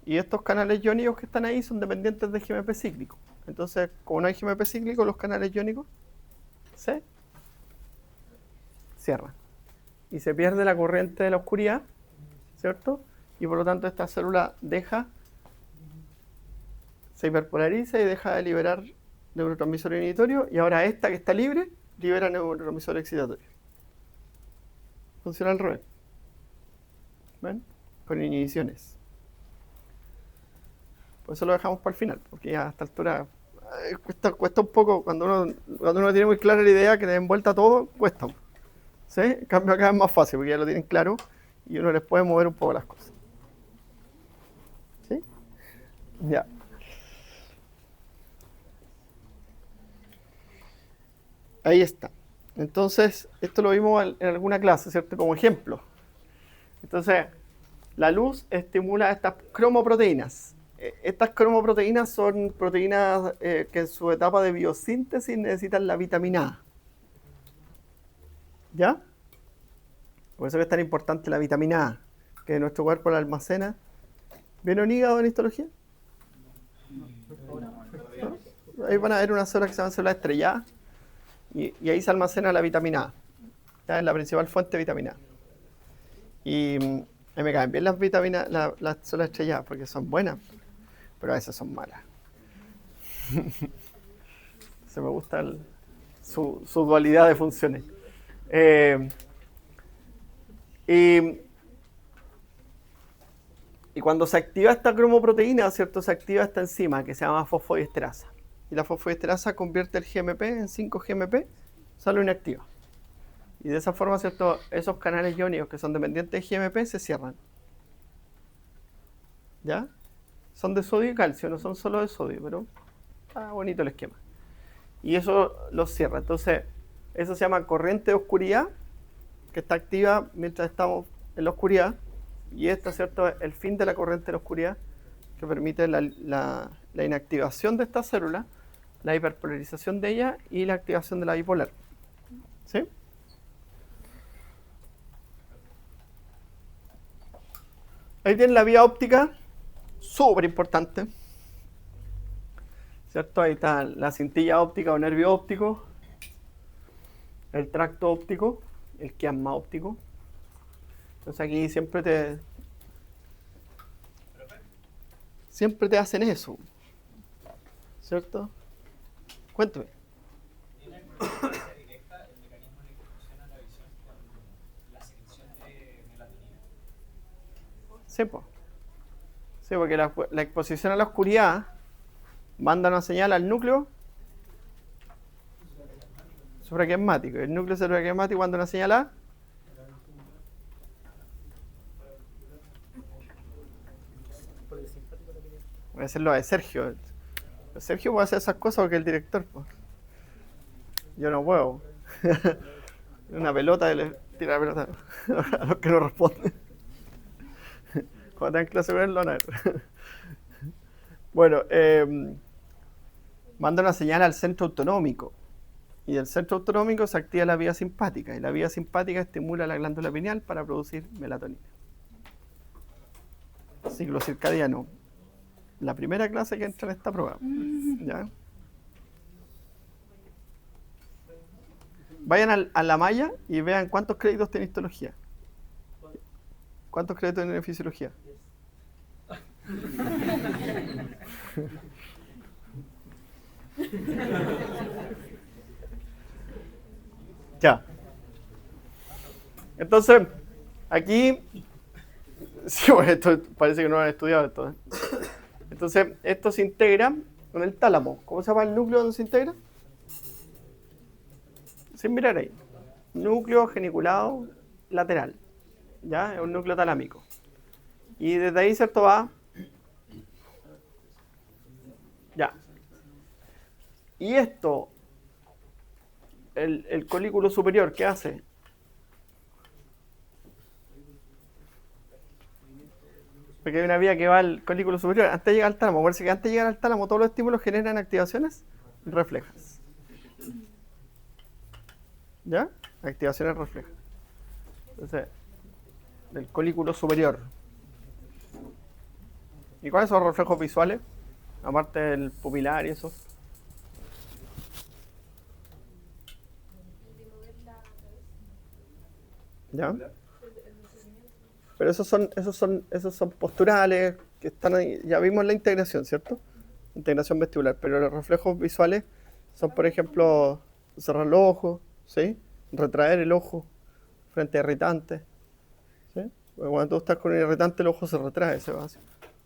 Y estos canales iónicos que están ahí son dependientes del GMP cíclico. Entonces, como no hay GMP cíclico, los canales iónicos se cierran. Y se pierde la corriente de la oscuridad, ¿cierto? Y por lo tanto esta célula se hiperpolariza y deja de liberar neurotransmisor inhibitorio. Y ahora esta que está libre, libera neurotransmisor excitatorio. Funciona al revés. ¿Ven? con inhibiciones. Por eso lo dejamos para el final, porque ya a esta altura cuesta un poco, cuando uno tiene muy clara la idea que le envuelta todo, cuesta. ¿Sí? En cambio acá es más fácil, porque ya lo tienen claro y uno les puede mover un poco las cosas. ¿Sí? Ya. Ahí está. Entonces, esto lo vimos en alguna clase, ¿cierto? Como ejemplo. Entonces, la luz estimula estas cromoproteínas. Estas cromoproteínas son proteínas que en su etapa de biosíntesis necesitan la vitamina A. ¿Ya? Por eso que es tan importante la vitamina A, que nuestro cuerpo la almacena. ¿Vieron hígado en histología? ¿No? Ahí van a ver una célula que se llama célula estrellada y ahí se almacena la vitamina A. ¿Ya? Es la principal fuente de vitamina A. Y me caen bien las vitaminas, las células estrelladas, porque son buenas, pero a veces son malas. Se me gusta su dualidad de funciones. Y cuando se activa esta cromoproteína, ¿cierto? Se activa esta enzima que se llama fosfodiesterasa. Y la fosfodiesterasa convierte el GMP en 5-GMP, solo inactiva. Y de esa forma, ¿cierto? Esos canales iónicos que son dependientes de GMP se cierran. ¿Ya? Son de sodio y calcio, no son solo de sodio, pero está bonito el esquema. Y eso los cierra. Entonces, eso se llama corriente de oscuridad, que está activa mientras estamos en la oscuridad. Y esta, ¿cierto?, es el fin de la corriente de la oscuridad, que permite la inactivación de esta célula, la hiperpolarización de ella y la activación de la bipolar. ¿Sí? Ahí tienen la vía óptica, súper importante. ¿Cierto? Ahí está la cintilla óptica o nervio óptico, el tracto óptico, el quiasma óptico. Entonces aquí siempre te hacen eso, ¿cierto? Cuéntame. ¿Tiene alguna influencia directa el mecanismo en el que funciona la visión con la secreción de melatonina? Sí, pues. Sí, porque la exposición a la oscuridad manda una señal al núcleo supraquiasmático. El núcleo supraquiasmático manda una señal a voy a hacer lo de Sergio. Sergio puede hacer esas cosas porque es el director. Pues. Yo no puedo. Una pelota y le tira la pelota a los que no responden. Cuando tengan clase con él, lo van a ver. Bueno, manda una señal al centro autonómico. Y del centro autonómico se activa la vía simpática. Y la vía simpática estimula la glándula pineal para producir melatonina. Ciclo circadiano. La primera clase que entra en esta prueba. ¿Ya? Vayan a la malla y vean cuántos créditos tiene histología. ¿Cuántos créditos tiene fisiología? Ya. Entonces, aquí, sí, bueno, esto parece que no lo han estudiado esto, ¿eh? Entonces, esto se integra con el tálamo. ¿Cómo se llama el núcleo donde se integra? Sin mirar ahí. Núcleo geniculado lateral. ¿Ya? Es un núcleo talámico. Y desde ahí, ¿cierto? Va. Ya. Y esto, el colículo superior, ¿qué hace? Porque hay una vía que va al colículo superior antes de llegar al tálamo. Parece que antes de llegar al tálamo todos los estímulos generan activaciones reflejas. ¿Ya? Activaciones reflejas. Entonces, del colículo superior. ¿Y cuáles son los reflejos visuales? Aparte del pupilar y eso. ¿Ya? Pero esos son posturales que están ahí. Ya vimos la integración, ¿cierto? Integración vestibular. Pero los reflejos visuales son, por ejemplo, cerrar los ojos, ¿sí? Retraer el ojo frente a irritantes, ¿sí? Porque cuando tú estás con un irritante, el ojo se retrae, se va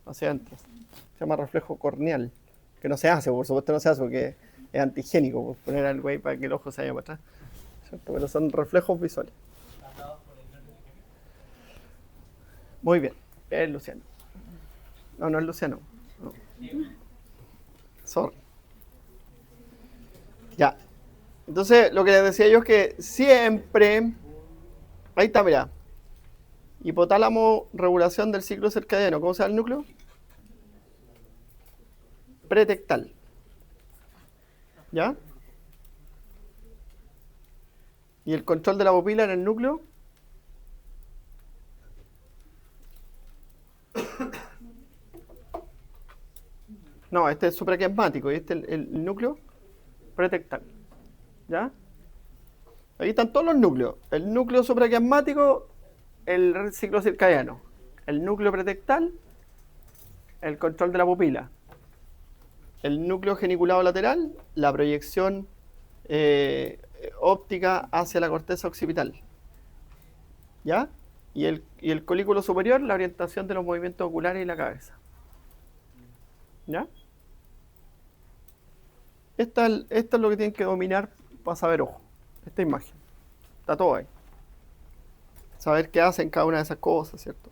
hacia adentro. Se llama reflejo corneal. Que no se hace, por supuesto no se hace porque es antihigiénico, pues, poner algo ahí para que el ojo se vaya para atrás. ¿Cierto? Pero son reflejos visuales. Muy bien. Es Luciano. No, no es Luciano. No. Sorry. Ya. Entonces, lo que les decía yo es que siempre... Ahí está, mira. Hipotálamo, regulación del ciclo circadiano. ¿Cómo se llama el núcleo? Pretectal. ¿Ya? ¿Y el control de la pupila en el núcleo? No, este es supraquiasmático y este es el núcleo pretectal. ¿Ya? Ahí están todos los núcleos. El núcleo supraquiasmático, el ciclo circadiano. El núcleo pretectal, el control de la pupila. El núcleo geniculado lateral, la proyección óptica hacia la corteza occipital. ¿Ya? Y el colículo superior, la orientación de los movimientos oculares y la cabeza. ¿Ya? Esto es lo que tienen que dominar para saber ojo. Esta imagen. Está todo ahí. Saber qué hacen cada una de esas cosas, ¿cierto?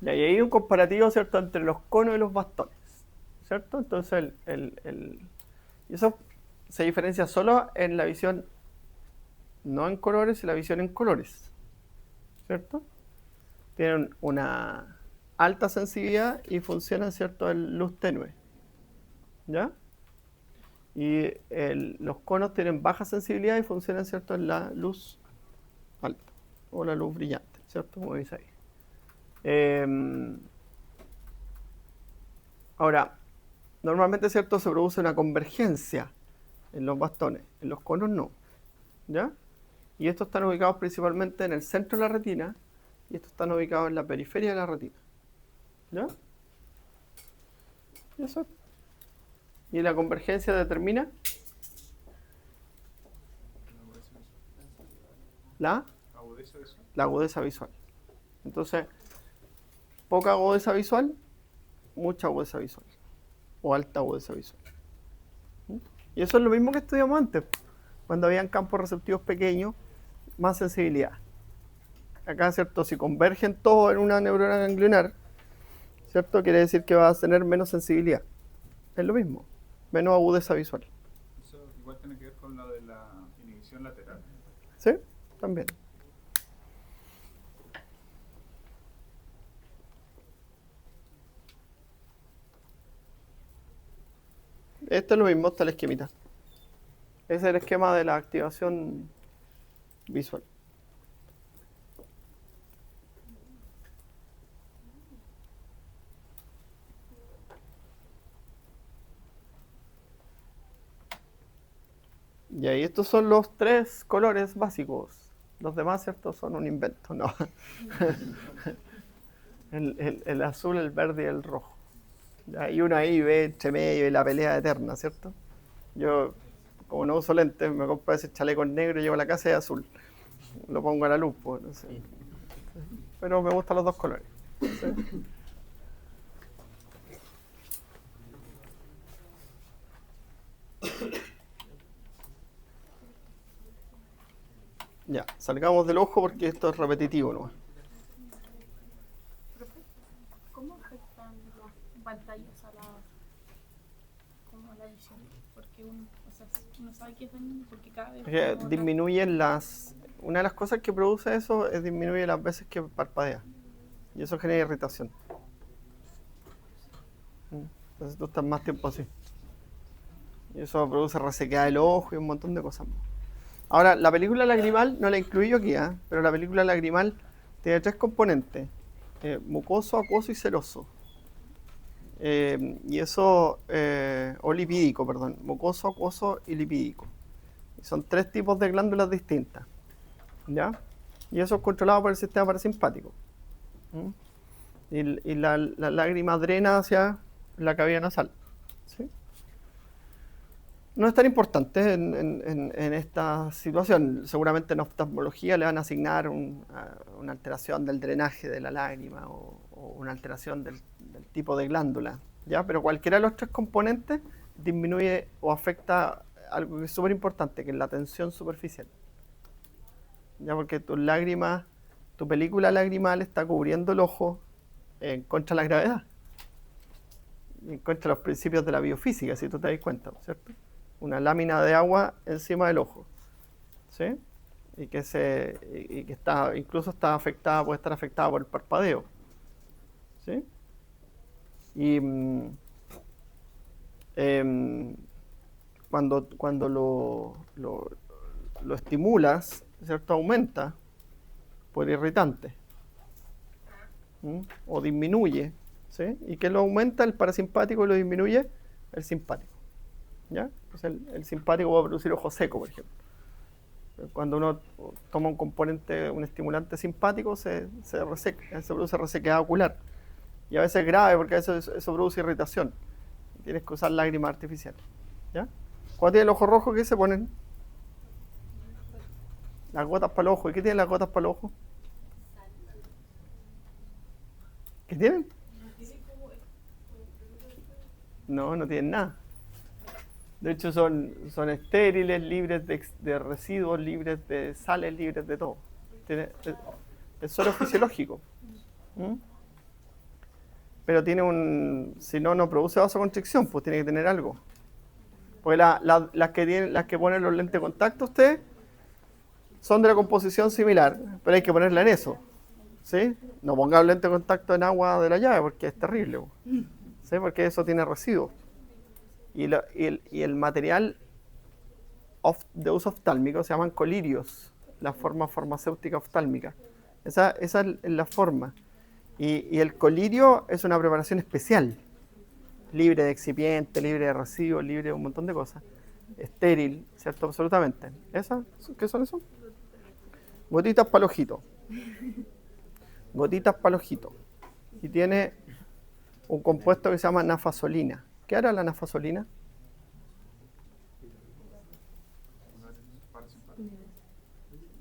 Y ahí hay un comparativo, ¿cierto?, entre los conos y los bastones, ¿cierto? Entonces, y eso se diferencia solo en la visión no en colores y la visión en colores, ¿cierto? Tienen una alta sensibilidad y funcionan, ¿cierto?, en luz tenue, ¿ya? Y los conos tienen baja sensibilidad y funcionan, ¿cierto?, en la luz alta o la luz brillante, ¿cierto?, como veis ahí. Ahora, normalmente, ¿cierto?, se produce una convergencia en los bastones, en los conos no, ¿ya? Y estos están ubicados principalmente en el centro de la retina y estos están ubicados en la periferia de la retina, ¿ya? Y eso. Y la convergencia determina la agudeza visual. Entonces, poca agudeza visual, mucha agudeza visual o alta agudeza visual. Y eso es lo mismo que estudiamos antes, cuando habían campos receptivos pequeños, más sensibilidad. Acá, ¿cierto? Si convergen todos en una neurona ganglionar, ¿cierto?, quiere decir que va a tener menos sensibilidad. Es lo mismo, menos agudeza visual. Eso igual tiene que ver con lo de la inhibición lateral. ¿Sí? También. Esto es lo mismo, está el esquemita. Ese es el esquema de la activación visual. Y ahí estos son los 3 colores básicos. Los demás, ¿cierto?, son un invento, ¿no? el azul, el verde y el rojo. Y uno ahí ve entre medio y la pelea eterna, ¿cierto? Yo, como no uso lentes, me compro ese chaleco negro y llevo a la casa y es azul. Lo pongo a la luz, pues, no sé. Pero me gustan los dos colores. ¿Sí? Ya, salgamos del ojo porque esto es repetitivo, ¿no? ¿Cómo afectan las pantallas a la visión? Porque uno sabe que es dañino porque cada vez... Disminuyen una de las cosas que produce eso es disminuye las veces que parpadea. Y eso genera irritación. Entonces tú estás más tiempo así. Y eso produce resequedad del ojo y un montón de cosas más. Ahora, la película lagrimal no la incluí yo aquí, pero la película lagrimal tiene 3 componentes. Mucoso, acuoso y seroso. Y eso, o lipídico, perdón. Mucoso, acuoso y lipídico. Y son 3 tipos de glándulas distintas. ¿Ya? Y eso es controlado por el sistema parasimpático. Y la lágrima drena hacia la cavidad nasal. ¿Sí? no es tan importante en esta situación. Seguramente en oftalmología le van a asignar una alteración del drenaje de la lágrima o una alteración del tipo de glándula, ¿ya? Pero cualquiera de los 3 componentes disminuye o afecta algo que es súper importante, que es la tensión superficial. ¿Ya? Porque tus lágrimas, tu película lagrimal está cubriendo el ojo en contra de la gravedad, en contra de los principios de la biofísica, si tú te das cuenta, ¿cierto? Una lámina de agua encima del ojo, ¿sí? Y que está, incluso está afectada, puede estar afectada por el parpadeo, ¿sí? Y cuando lo estimulas, ¿cierto? Aumenta por irritante, o disminuye, ¿sí? ¿Y qué lo aumenta? El parasimpático, y lo disminuye el simpático, ¿ya? Pues el simpático va a producir ojo seco, por ejemplo. Cuando uno toma un componente, un estimulante simpático, se produce resequedad ocular. Y a veces es grave porque eso produce irritación. Tienes que usar lágrimas artificiales, ¿ya? Cuando tiene el ojo rojo, ¿qué se ponen? Las gotas para el ojo. ¿Y qué tienen las gotas para el ojo? ¿Qué tienen? No tienen nada. De hecho son estériles, libres de residuos, libres de sales, libres de todo. Es solo fisiológico. Pero tiene si no produce vasoconstricción, pues tiene que tener algo. Porque las que ponen los lentes de contacto ustedes son de la composición similar, pero hay que ponerla en eso, ¿sí? No pongan lente de contacto en agua de la llave porque es terrible, ¿sí? Porque eso tiene residuos. Y el material de uso oftálmico se llaman colirios, la forma farmacéutica oftálmica. Esa es la forma. Y el colirio es una preparación especial, libre de excipiente, libre de residuos, libre de un montón de cosas. Estéril, ¿cierto? Absolutamente. ¿Qué son eso? Gotitas para el ojito. Gotitas para el ojito. Y tiene un compuesto que se llama nafasolina. ¿Qué hará la nafasolina?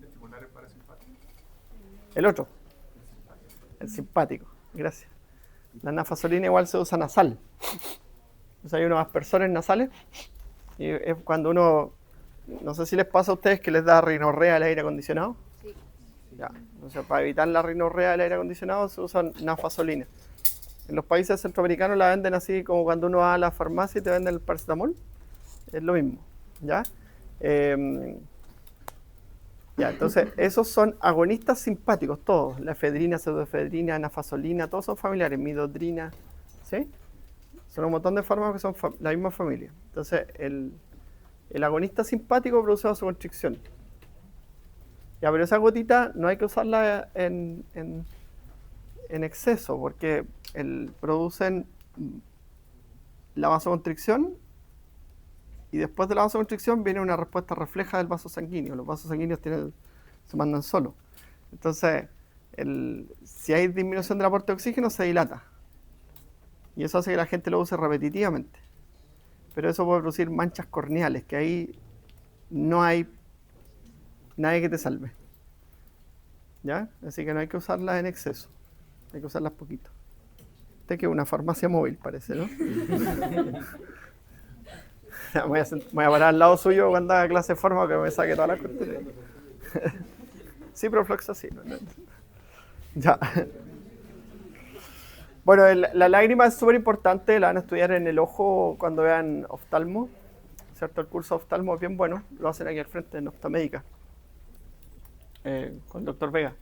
Estimular el parasimpático. El otro. El simpático. Gracias. La nafasolina igual se usa nasal. O sea, hay unos aspersores nasales. Y es cuando uno... No sé si les pasa a ustedes que les da rinorrea al aire acondicionado. Sí. Ya. O sea, para evitar la rinorrea del aire acondicionado se usa nafasolina. En los países centroamericanos la venden así como cuando uno va a la farmacia y te venden el paracetamol. Es lo mismo, ¿ya? Entonces, esos son agonistas simpáticos todos. La efedrina, pseudoefedrina, nafasolina, todos son familiares. Midodrina, ¿sí? Son un montón de fármacos que son la misma familia. Entonces, el agonista simpático produce vasoconstricción. Ya, pero esa gotita no hay que usarla en exceso, porque producen la vasoconstricción y después de la vasoconstricción viene una respuesta refleja del vaso sanguíneo. Los vasos sanguíneos se mandan solos. Entonces, si hay disminución del aporte de oxígeno, se dilata. Y eso hace que la gente lo use repetitivamente. Pero eso puede producir manchas corneales, que ahí no hay nadie que te salve. ¿Ya? Así que no hay que usarlas en exceso. Hay que usarlas poquito. Usted que es una farmacia móvil, parece, ¿no? Voy a parar al lado suyo cuando haga clase de forma que me saque todas las cuestiones. Sí, pero fluoxacino. ¿No? Ya. Bueno, la lágrima es súper importante, la van a estudiar en el ojo cuando vean oftalmo, ¿cierto? El curso de oftalmo es bien bueno, lo hacen aquí al frente en Oftamédica, con el doctor Vega.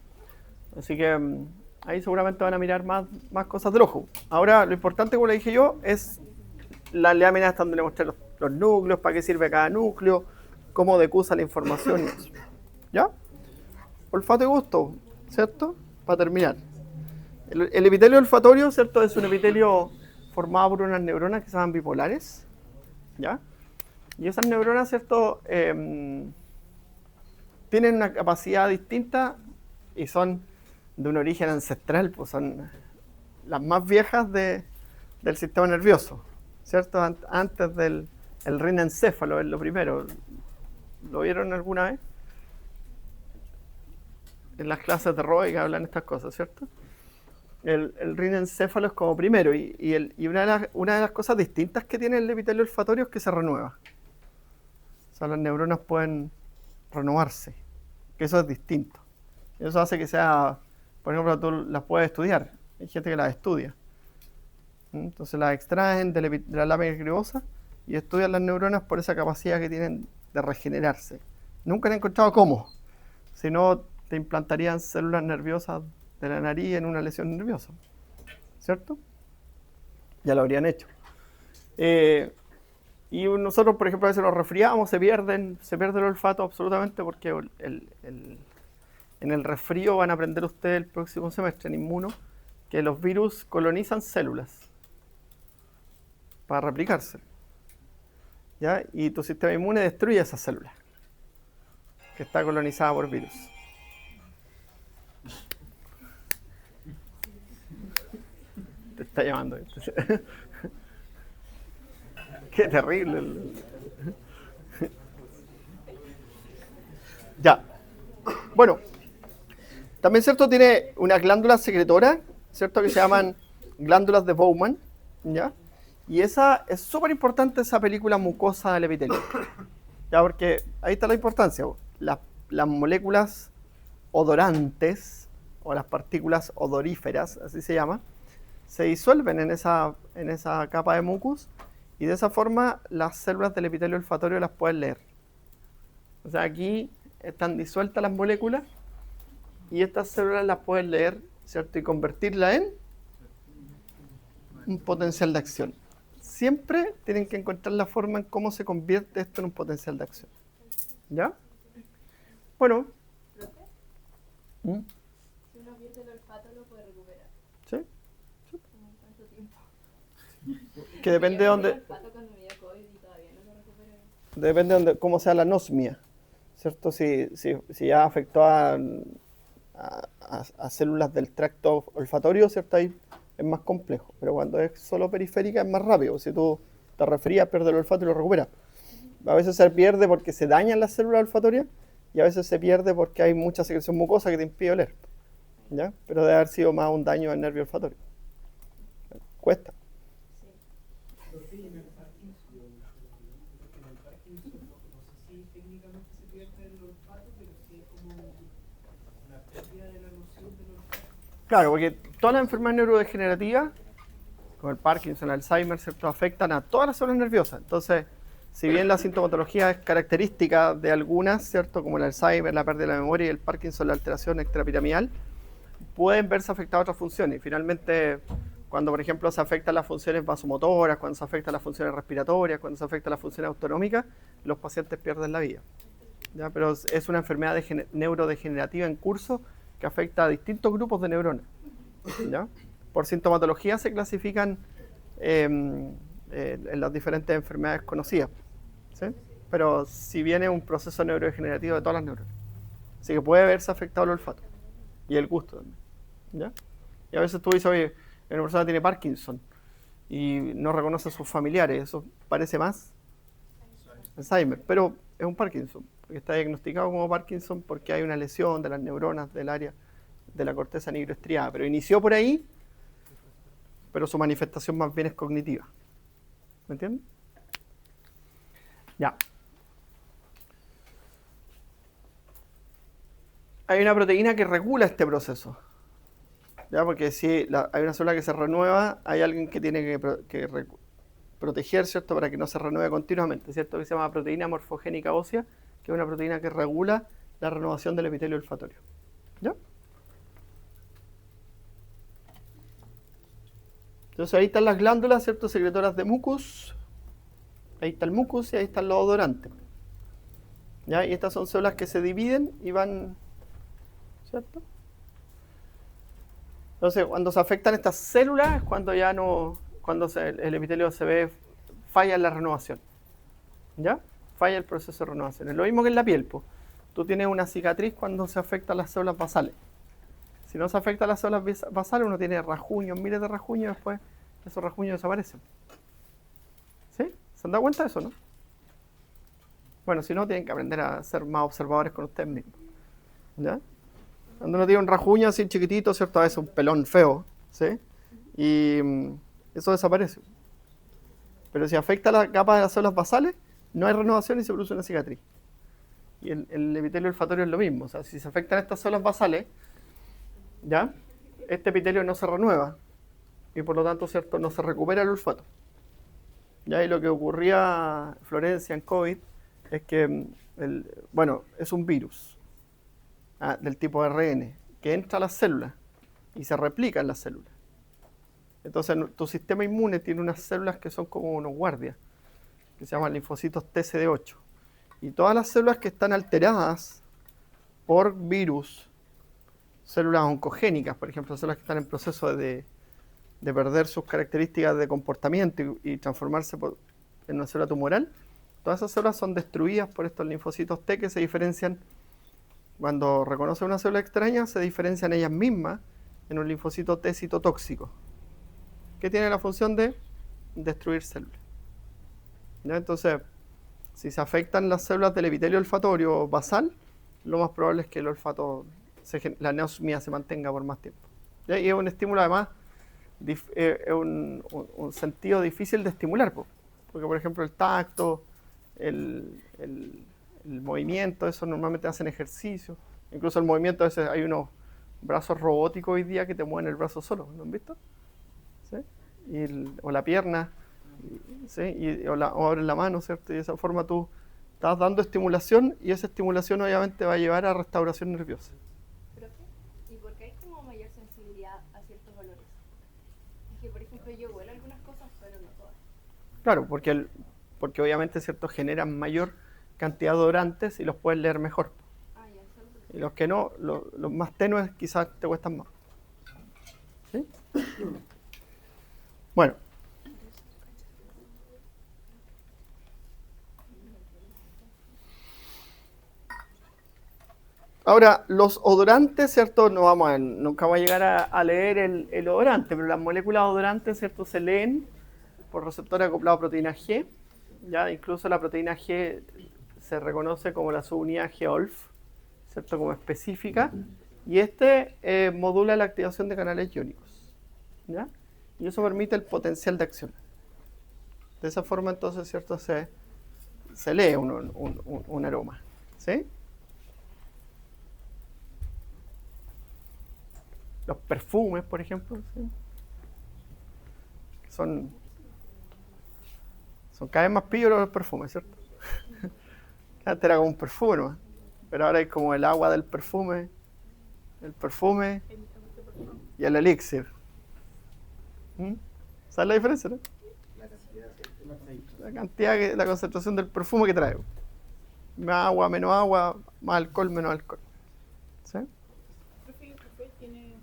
Así que ahí seguramente van a mirar más cosas del ojo. Ahora, lo importante, como le dije yo, es las láminas donde le mostré los núcleos, para qué sirve cada núcleo, cómo decusa la información y eso. ¿Ya? Olfato y gusto, ¿cierto? Para terminar. El epitelio olfatorio, ¿cierto? Es un epitelio formado por unas neuronas que se llaman bipolares, ¿ya? Y esas neuronas, ¿cierto? Tienen una capacidad distinta y son de un origen ancestral, pues son las más viejas del sistema nervioso, ¿cierto? Antes del El rinencéfalo es lo primero. ¿Lo vieron alguna vez? En las clases de robótica hablan estas cosas, ¿cierto? El rinencéfalo es como primero, y una de las cosas distintas que tiene el epitelio olfatorio es que se renueva. O sea, las neuronas pueden renovarse, que eso es distinto. Eso hace que sea, por ejemplo, tú las puedes estudiar. Hay gente que las estudia. Entonces las extraen de la lámina gribosa y estudian las neuronas por esa capacidad que tienen de regenerarse. Nunca han encontrado cómo. Si no, te implantarían células nerviosas de la nariz en una lesión nerviosa, ¿cierto? Ya lo habrían hecho. Y nosotros, por ejemplo, a veces nos resfriamos, se pierde el olfato absolutamente porque en el resfrío van a aprender ustedes el próximo semestre en inmuno que los virus colonizan células para replicarse, ¿ya? Y tu sistema inmune destruye esas células que está colonizada por virus. Te está llamando. Qué terrible. Ya. Bueno, también, ¿cierto? Tiene una glándula secretora, ¿cierto? Que se llaman glándulas de Bowman, ¿ya? Y esa es súper importante, esa película mucosa del epitelio, ¿ya? Porque ahí está la importancia. Las moléculas odorantes, o las partículas odoríferas, así se llama, se disuelven en esa capa de mucus, y de esa forma las células del epitelio olfatorio las pueden leer. O sea, aquí están disueltas las moléculas y estas células las pueden leer, ¿cierto? Y convertirla en un potencial de acción. Siempre tienen que encontrar la forma en cómo se convierte esto en un potencial de acción. ¿Ya? Bueno. ¿Profe? Si uno pierde el olfato, ¿lo puede recuperar? ¿Sí? ¿Cómo cuánto tiempo? Que depende de dónde. El olfato cuando me dio COVID y todavía no lo recuperé. Depende de dónde, cómo sea la anosmia, ¿cierto? Si ya afectó a células del tracto olfatorio, ¿cierto? Ahí es más complejo. Pero cuando es solo periférica es más rápido. Si tú te resfrías, pierdes el olfato y lo recuperas. A veces se pierde porque se dañan las células olfatorias y a veces se pierde porque hay mucha secreción mucosa que te impide oler, ¿ya? Pero debe haber sido más un daño al nervio olfatorio. Cuesta. Profe, y en el Parkinson, porque en el Parkinson no sé si técnicamente se pierde el olfato, pero sí es como una pérdida de la noción del olfato. Claro, porque todas las enfermedades neurodegenerativas, como el Parkinson, el Alzheimer, ¿cierto? Afectan a todas las células nerviosas. Entonces, si bien la sintomatología es característica de algunas, ¿cierto? Como el Alzheimer, la pérdida de la memoria, y el Parkinson, la alteración extrapiramidal, pueden verse afectadas otras funciones. Y finalmente, cuando por ejemplo se afectan las funciones vasomotoras, cuando se afectan las funciones respiratorias, cuando se afectan las funciones autonómicas, los pacientes pierden la vida, ¿ya? Pero es una enfermedad neurodegenerativa en curso que afecta a distintos grupos de neuronas, ¿ya? Por sintomatología se clasifican en las diferentes enfermedades conocidas, ¿sí? Pero si viene un proceso neurodegenerativo de todas las neuronas, así que puede verse afectado el olfato y el gusto también, ¿ya? Y a veces tú dices, oye, una persona tiene Parkinson y no reconoce a sus familiares, eso parece más Alzheimer, pero es un Parkinson, porque está diagnosticado como Parkinson porque hay una lesión de las neuronas del área de la corteza nigroestriada, pero inició por ahí, pero su manifestación más bien es cognitiva. ¿Me entienden? Ya. Hay una proteína que regula este proceso, ¿ya? Porque si hay una célula que se renueva, hay alguien que tiene que proteger, ¿cierto? Para que no se renueve continuamente, ¿cierto? Que se llama proteína morfogénica ósea, que es una proteína que regula la renovación del epitelio olfatorio. ¿Ya? Entonces ahí están las glándulas, ¿cierto? Secretoras de mucus. Ahí está el mucus y ahí están los odorantes, ¿ya? Y estas son células que se dividen y van, ¿cierto? Entonces, cuando se afectan estas células es cuando ya no, el epitelio se ve, falla en la renovación, ¿ya? Falla el proceso de renovación. Es lo mismo que en la piel, pues. Tú tienes una cicatriz cuando se afectan las células basales. Si no se afectan las células basales, uno tiene rasguños, miles de rasguños, después esos rasguños desaparecen. ¿Sí? ¿Se han dado cuenta de eso, no? Bueno, si no, tienen que aprender a ser más observadores con ustedes mismos. ¿Ya? Cuando uno tiene un rajuño así chiquitito, ¿cierto? A veces un pelón feo, ¿sí? Y eso desaparece. Pero si afecta la capa de las células basales, no hay renovación y se produce una cicatriz. Y el epitelio olfatorio es lo mismo. O sea, si se afectan estas células basales, ¿ya? Este epitelio no se renueva y por lo tanto, ¿cierto?, no se recupera el olfato. ¿Ya? Y lo que ocurría, Florencia, en COVID es que, bueno, es un virus del tipo ARN que entra a las células y se replica en las células. Entonces, tu sistema inmune tiene unas células que son como unos guardias, que se llaman linfocitos TCD8. Y todas las células que están alteradas por virus, células oncogénicas, por ejemplo, células que están en proceso de perder sus características de comportamiento y transformarse en una célula tumoral, todas esas células son destruidas por estos linfocitos T que se diferencian, cuando reconocen una célula extraña, se diferencian ellas mismas en un linfocito T citotóxico, que tiene la función de destruir células. ¿Ya? Entonces, si se afectan las células del epitelio olfatorio basal, lo más probable es que el olfato, la anosmia se mantenga por más tiempo. ¿Ya? Y es un estímulo además, es un sentido difícil de estimular, porque por ejemplo el tacto, el movimiento, eso normalmente hacen ejercicio. Incluso el movimiento, a veces hay unos brazos robóticos hoy día que te mueven el brazo solo, ¿lo han visto? ¿Sí? O la pierna, ¿sí? o abres la mano, ¿cierto? Y de esa forma tú estás dando estimulación y esa estimulación obviamente va a llevar a restauración nerviosa. ¿Profe? ¿Y por qué hay como mayor sensibilidad a ciertos olores? Es que, por ejemplo, yo huelo algunas cosas, pero no todas. Claro, porque obviamente, ¿cierto?, generan mayor cantidad de odorantes y los puedes leer mejor. Ah, ya, solo por eso. Y los que no, los más tenues quizás te cuestan más. ¿Sí? Bueno. Ahora, los odorantes, ¿cierto? Nunca vamos a llegar a leer el odorante, pero las moléculas odorantes, ¿cierto?, se leen por receptores acoplados a proteína G. ¿Ya? Incluso la proteína G se reconoce como la subunidad G-OLF, ¿cierto?, como específica. Y modula la activación de canales iónicos. ¿Ya? Y eso permite el potencial de acción. De esa forma, entonces, ¿cierto?, se lee un aroma. ¿Sí? Los perfumes, por ejemplo, ¿sí?, son cada vez más pillos los perfumes, ¿cierto? Antes era como un perfume nomás, pero ahora es como el agua del perfume, el perfume y el elixir. ¿Sabes la diferencia, no? La concentración del perfume que trae. Más agua, menos agua, más alcohol, menos alcohol. ¿Sí? Profe, el café tiene...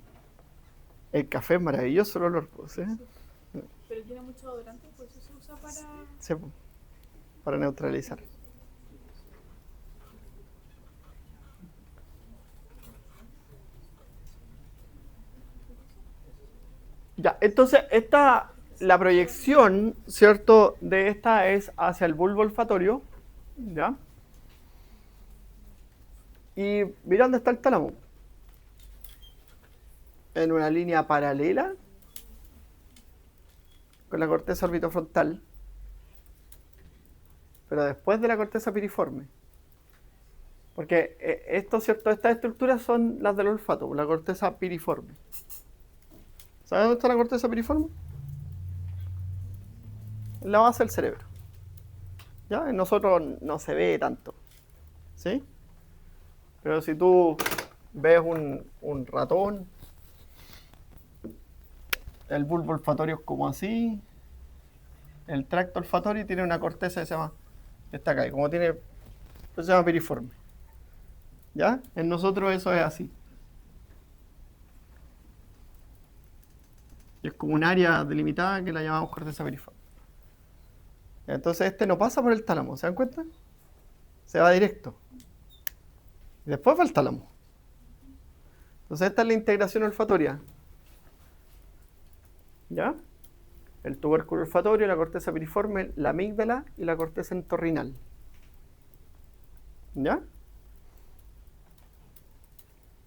El café es maravilloso el olor, ¿sí? Pero tiene mucho odorante, pues eso se usa para... Sí, para neutralizar. Ya, entonces la proyección, ¿cierto?, de esta es hacia el bulbo olfatorio, ¿ya? Y mira dónde está el tálamo. En una línea paralela con la corteza orbitofrontal, pero después de la corteza piriforme. Porque ¿cierto?, estas estructuras son las del olfato, la corteza piriforme. ¿Sabes dónde está la corteza piriforme? En la base del cerebro. ¿Ya? En nosotros no se ve tanto, ¿sí? Pero si tú ves un ratón, el bulbo olfatorio es como así, el tracto olfatorio tiene una corteza que se llama, está acá, y como tiene, se llama piriforme. ¿Ya? En nosotros eso es así. Y es como un área delimitada que la llamamos corteza piriforme. Entonces no pasa por el tálamo, ¿se dan cuenta? Se va directo. Y después va al tálamo. Entonces esta es la integración olfatoria. ¿Ya? El tubérculo olfatorio, la corteza piriforme, la amígdala y la corteza entorrinal. ¿Ya?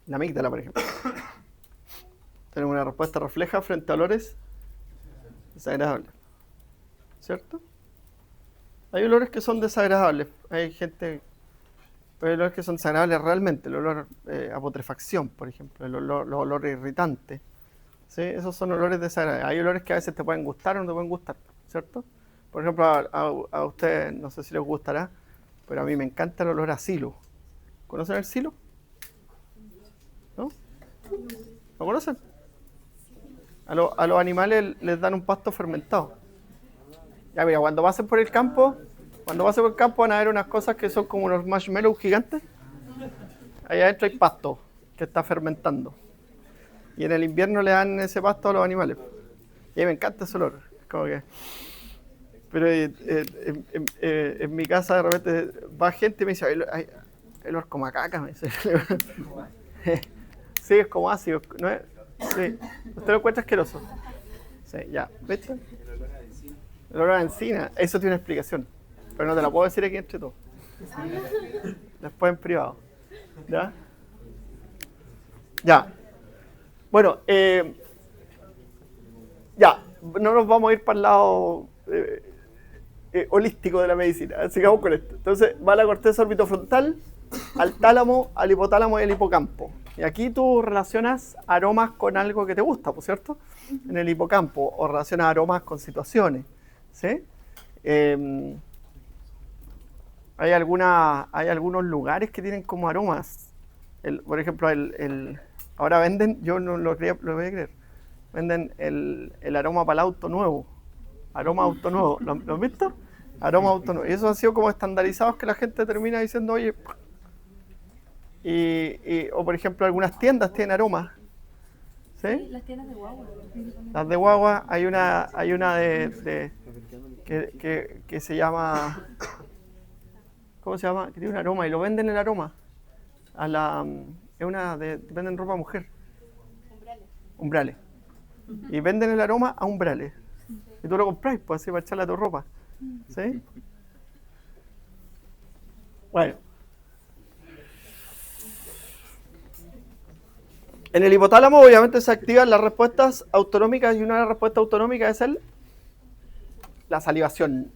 La amígdala, por ejemplo. Tenemos una respuesta refleja frente a olores desagradables. ¿Cierto? Hay olores que son desagradables. Hay olores que son desagradables realmente. El olor a putrefacción, por ejemplo. Los olores irritantes. ¿Sí? Esos son olores desagradables. Hay olores que a veces te pueden gustar o no te pueden gustar. ¿Cierto? Por ejemplo, a ustedes, no sé si les gustará, pero a mí me encanta el olor a silo. ¿Conocen el silo? ¿No? ¿Lo conocen? A los animales les dan un pasto fermentado. Ya mira, cuando pasen por el campo van a ver unas cosas que son como unos marshmallows gigantes. Allá adentro hay pasto que está fermentando. Y en el invierno le dan ese pasto a los animales. Y a mí me encanta ese olor. Como que... Pero en mi casa de repente va gente y me dice, hay olor como a caca, me dice. Sí, es como ácido, ¿no es? Sí. ¿Usted lo encuentra asqueroso? Sí, ya. ¿Viste? El olor a encina. Eso tiene una explicación. Pero no te la puedo decir aquí entre todos. Después en privado. ¿Ya? Ya. Bueno, ya. No nos vamos a ir para el lado holístico de la medicina. Sigamos con esto. Entonces, va la corteza orbitofrontal, al tálamo, al hipotálamo y al hipocampo. Y aquí tú relacionas aromas con algo que te gusta, ¿por cierto? En el hipocampo, o relacionas aromas con situaciones, ¿sí? Hay algunos lugares que tienen como aromas. Por ejemplo, ahora venden, yo no lo voy a creer, venden el aroma para el auto nuevo. Aroma auto nuevo. ¿Lo has visto? Aroma auto nuevo. Y esos han sido como estandarizados que la gente termina diciendo, oye... o por ejemplo, algunas tiendas tienen aromas. ¿Sí? Las tiendas de guagua. Las de guagua, hay una que se llama... ¿Cómo se llama? Que tiene un aroma y lo venden el aroma. Venden ropa mujer. Umbrales. Y venden el aroma a umbrales. Y tú lo compras, pues así para echarle a tu ropa. ¿Sí? Bueno. En el hipotálamo obviamente se activan las respuestas autonómicas y una de las respuestas autonómicas es la salivación,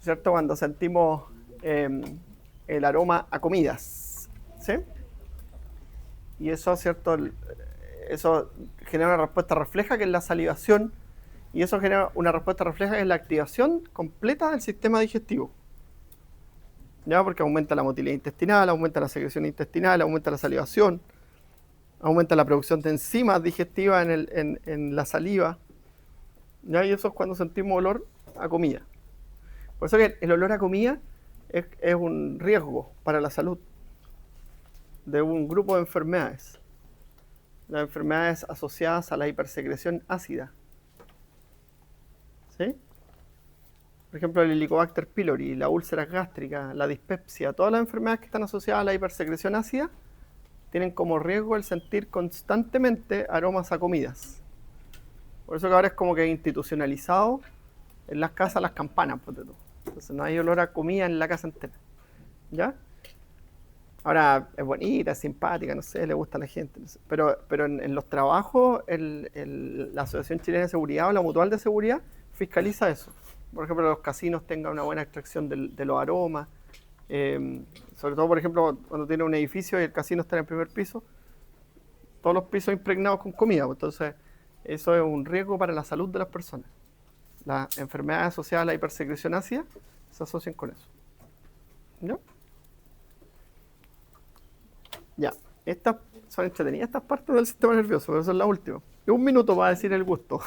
¿cierto? Cuando sentimos el aroma a comidas, ¿sí? Y eso, ¿cierto? Eso genera una respuesta refleja que es la salivación y eso genera una respuesta refleja que es la activación completa del sistema digestivo. ¿Ya? Porque aumenta la motilidad intestinal, aumenta la secreción intestinal, aumenta la salivación, aumenta la producción de enzimas digestivas en la saliva. ¿Ya? Y eso es cuando sentimos olor a comida. Por eso que el olor a comida es un riesgo para la salud de un grupo de enfermedades. Las enfermedades asociadas a la hipersecreción ácida. ¿Sí? Por ejemplo, el Helicobacter pylori, la úlcera gástrica, la dispepsia, todas las enfermedades que están asociadas a la hipersecreción ácida tienen como riesgo el sentir constantemente aromas a comidas. Por eso que ahora es como que institucionalizado en las casas las campanas, ponte tú. Entonces no hay olor a comida en la casa entera. ¿Ya? Ahora es bonita, es simpática, no sé, le gusta a la gente. No sé. Pero en los trabajos, la Asociación Chilena de Seguridad o la Mutual de Seguridad fiscaliza eso. Por ejemplo, los casinos tengan una buena extracción de los aromas. Sobre todo, por ejemplo, cuando tiene un edificio y el casino está en el primer piso, todos los pisos impregnados con comida. Entonces, eso es un riesgo para la salud de las personas. Las enfermedades asociadas a la hipersecreción ácida se asocian con eso. ¿Ya? Ya. Estas son entretenidas, estas partes del sistema nervioso, pero son las últimas. Y 1 minuto para decir el gusto.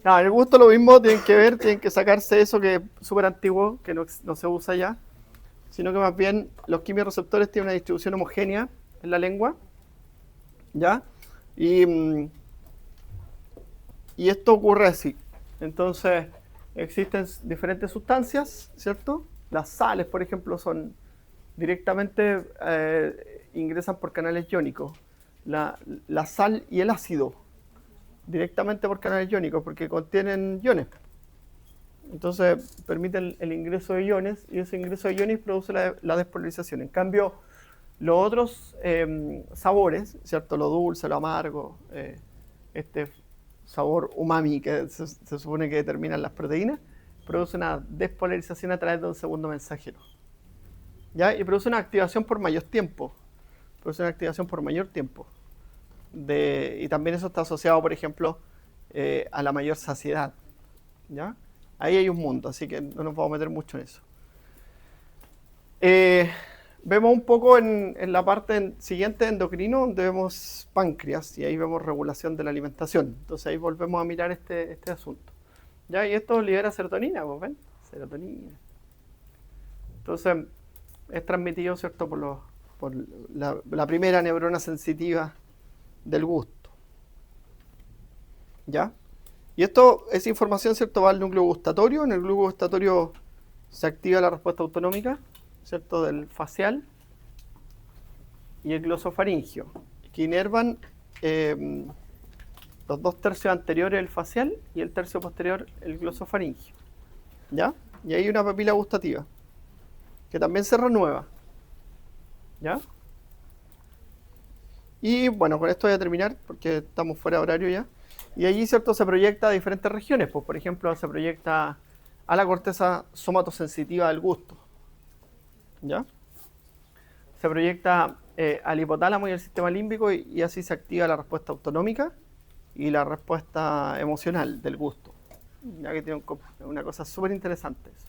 No, el gusto lo mismo, tienen que sacarse eso que es súper antiguo, que no se usa ya, sino que más bien los quimiorreceptores tienen una distribución homogénea en la lengua, ¿ya? Y esto ocurre así. Entonces, existen diferentes sustancias, ¿cierto? Las sales, por ejemplo, son directamente ingresan por canales iónicos. La sal y el ácido, directamente por canales iónicos, porque contienen iones. Entonces permite el ingreso de iones y ese ingreso de iones produce la despolarización. En cambio, los otros sabores, ¿cierto? Lo dulce, lo amargo, este sabor umami que se supone que determinan las proteínas, produce una despolarización a través de un segundo mensajero. ¿Ya? Y produce una activación por mayor tiempo. Y también eso está asociado, por ejemplo, a la mayor saciedad. ¿Ya? Ahí hay un mundo, así que no nos vamos a meter mucho en eso. Vemos un poco en la parte siguiente endocrino, donde vemos páncreas, y ahí vemos regulación de la alimentación. Entonces ahí volvemos a mirar este asunto. ¿Ya? Y esto libera serotonina, ¿vos ven? Serotonina. Entonces es transmitido, ¿cierto?, por la primera neurona sensitiva del gusto. ¿Ya? Y esto es información, ¿cierto?, va al núcleo gustatorio. En el núcleo gustatorio se activa la respuesta autonómica, ¿cierto?, del facial y el glosofaringio, que inervan los 2 tercios anteriores del facial y el tercio posterior el glosofaringio. ¿Ya? Y hay una papila gustativa, que también se renueva. ¿Ya? Y bueno, con esto voy a terminar, porque estamos fuera de horario ya. Y allí, ¿cierto?, se proyecta a diferentes regiones. Pues, por ejemplo, se proyecta a la corteza somatosensitiva del gusto. ¿Ya? Se proyecta al hipotálamo y al sistema límbico y así se activa la respuesta autonómica y la respuesta emocional del gusto. Ya que tiene una cosa súper interesante eso.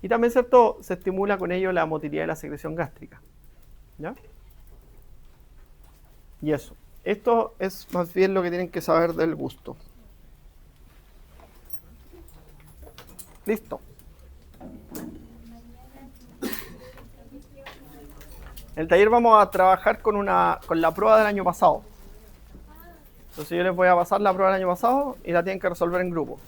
Y también, ¿cierto?, se estimula con ello la motilidad de la secreción gástrica. ¿Ya? Y eso. Esto es más bien lo que tienen que saber del gusto. Listo. En el taller vamos a trabajar con la prueba del año pasado. Entonces yo les voy a pasar la prueba del año pasado y la tienen que resolver en grupo.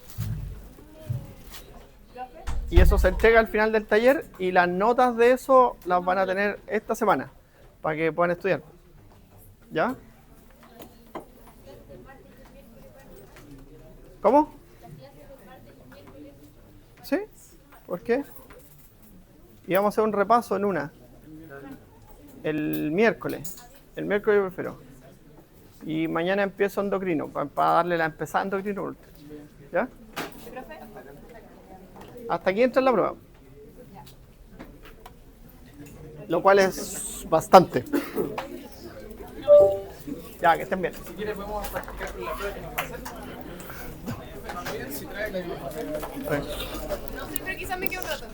Y eso se entrega al final del taller y las notas de eso las van a tener esta semana para que puedan estudiar. ¿Ya? ¿Cómo? ¿Sí? ¿Por qué? Y vamos a hacer un repaso en una. El miércoles yo prefiero. Y mañana empiezo endocrino, para darle la empezada a endocrino. ¿Ya? Hasta aquí entra la prueba. Lo cual es bastante. Ya, que estén bien. Si quieres podemos practicar con la prueba que nos va a hacer. Si trae la No sé, pero quizás me quede un rato.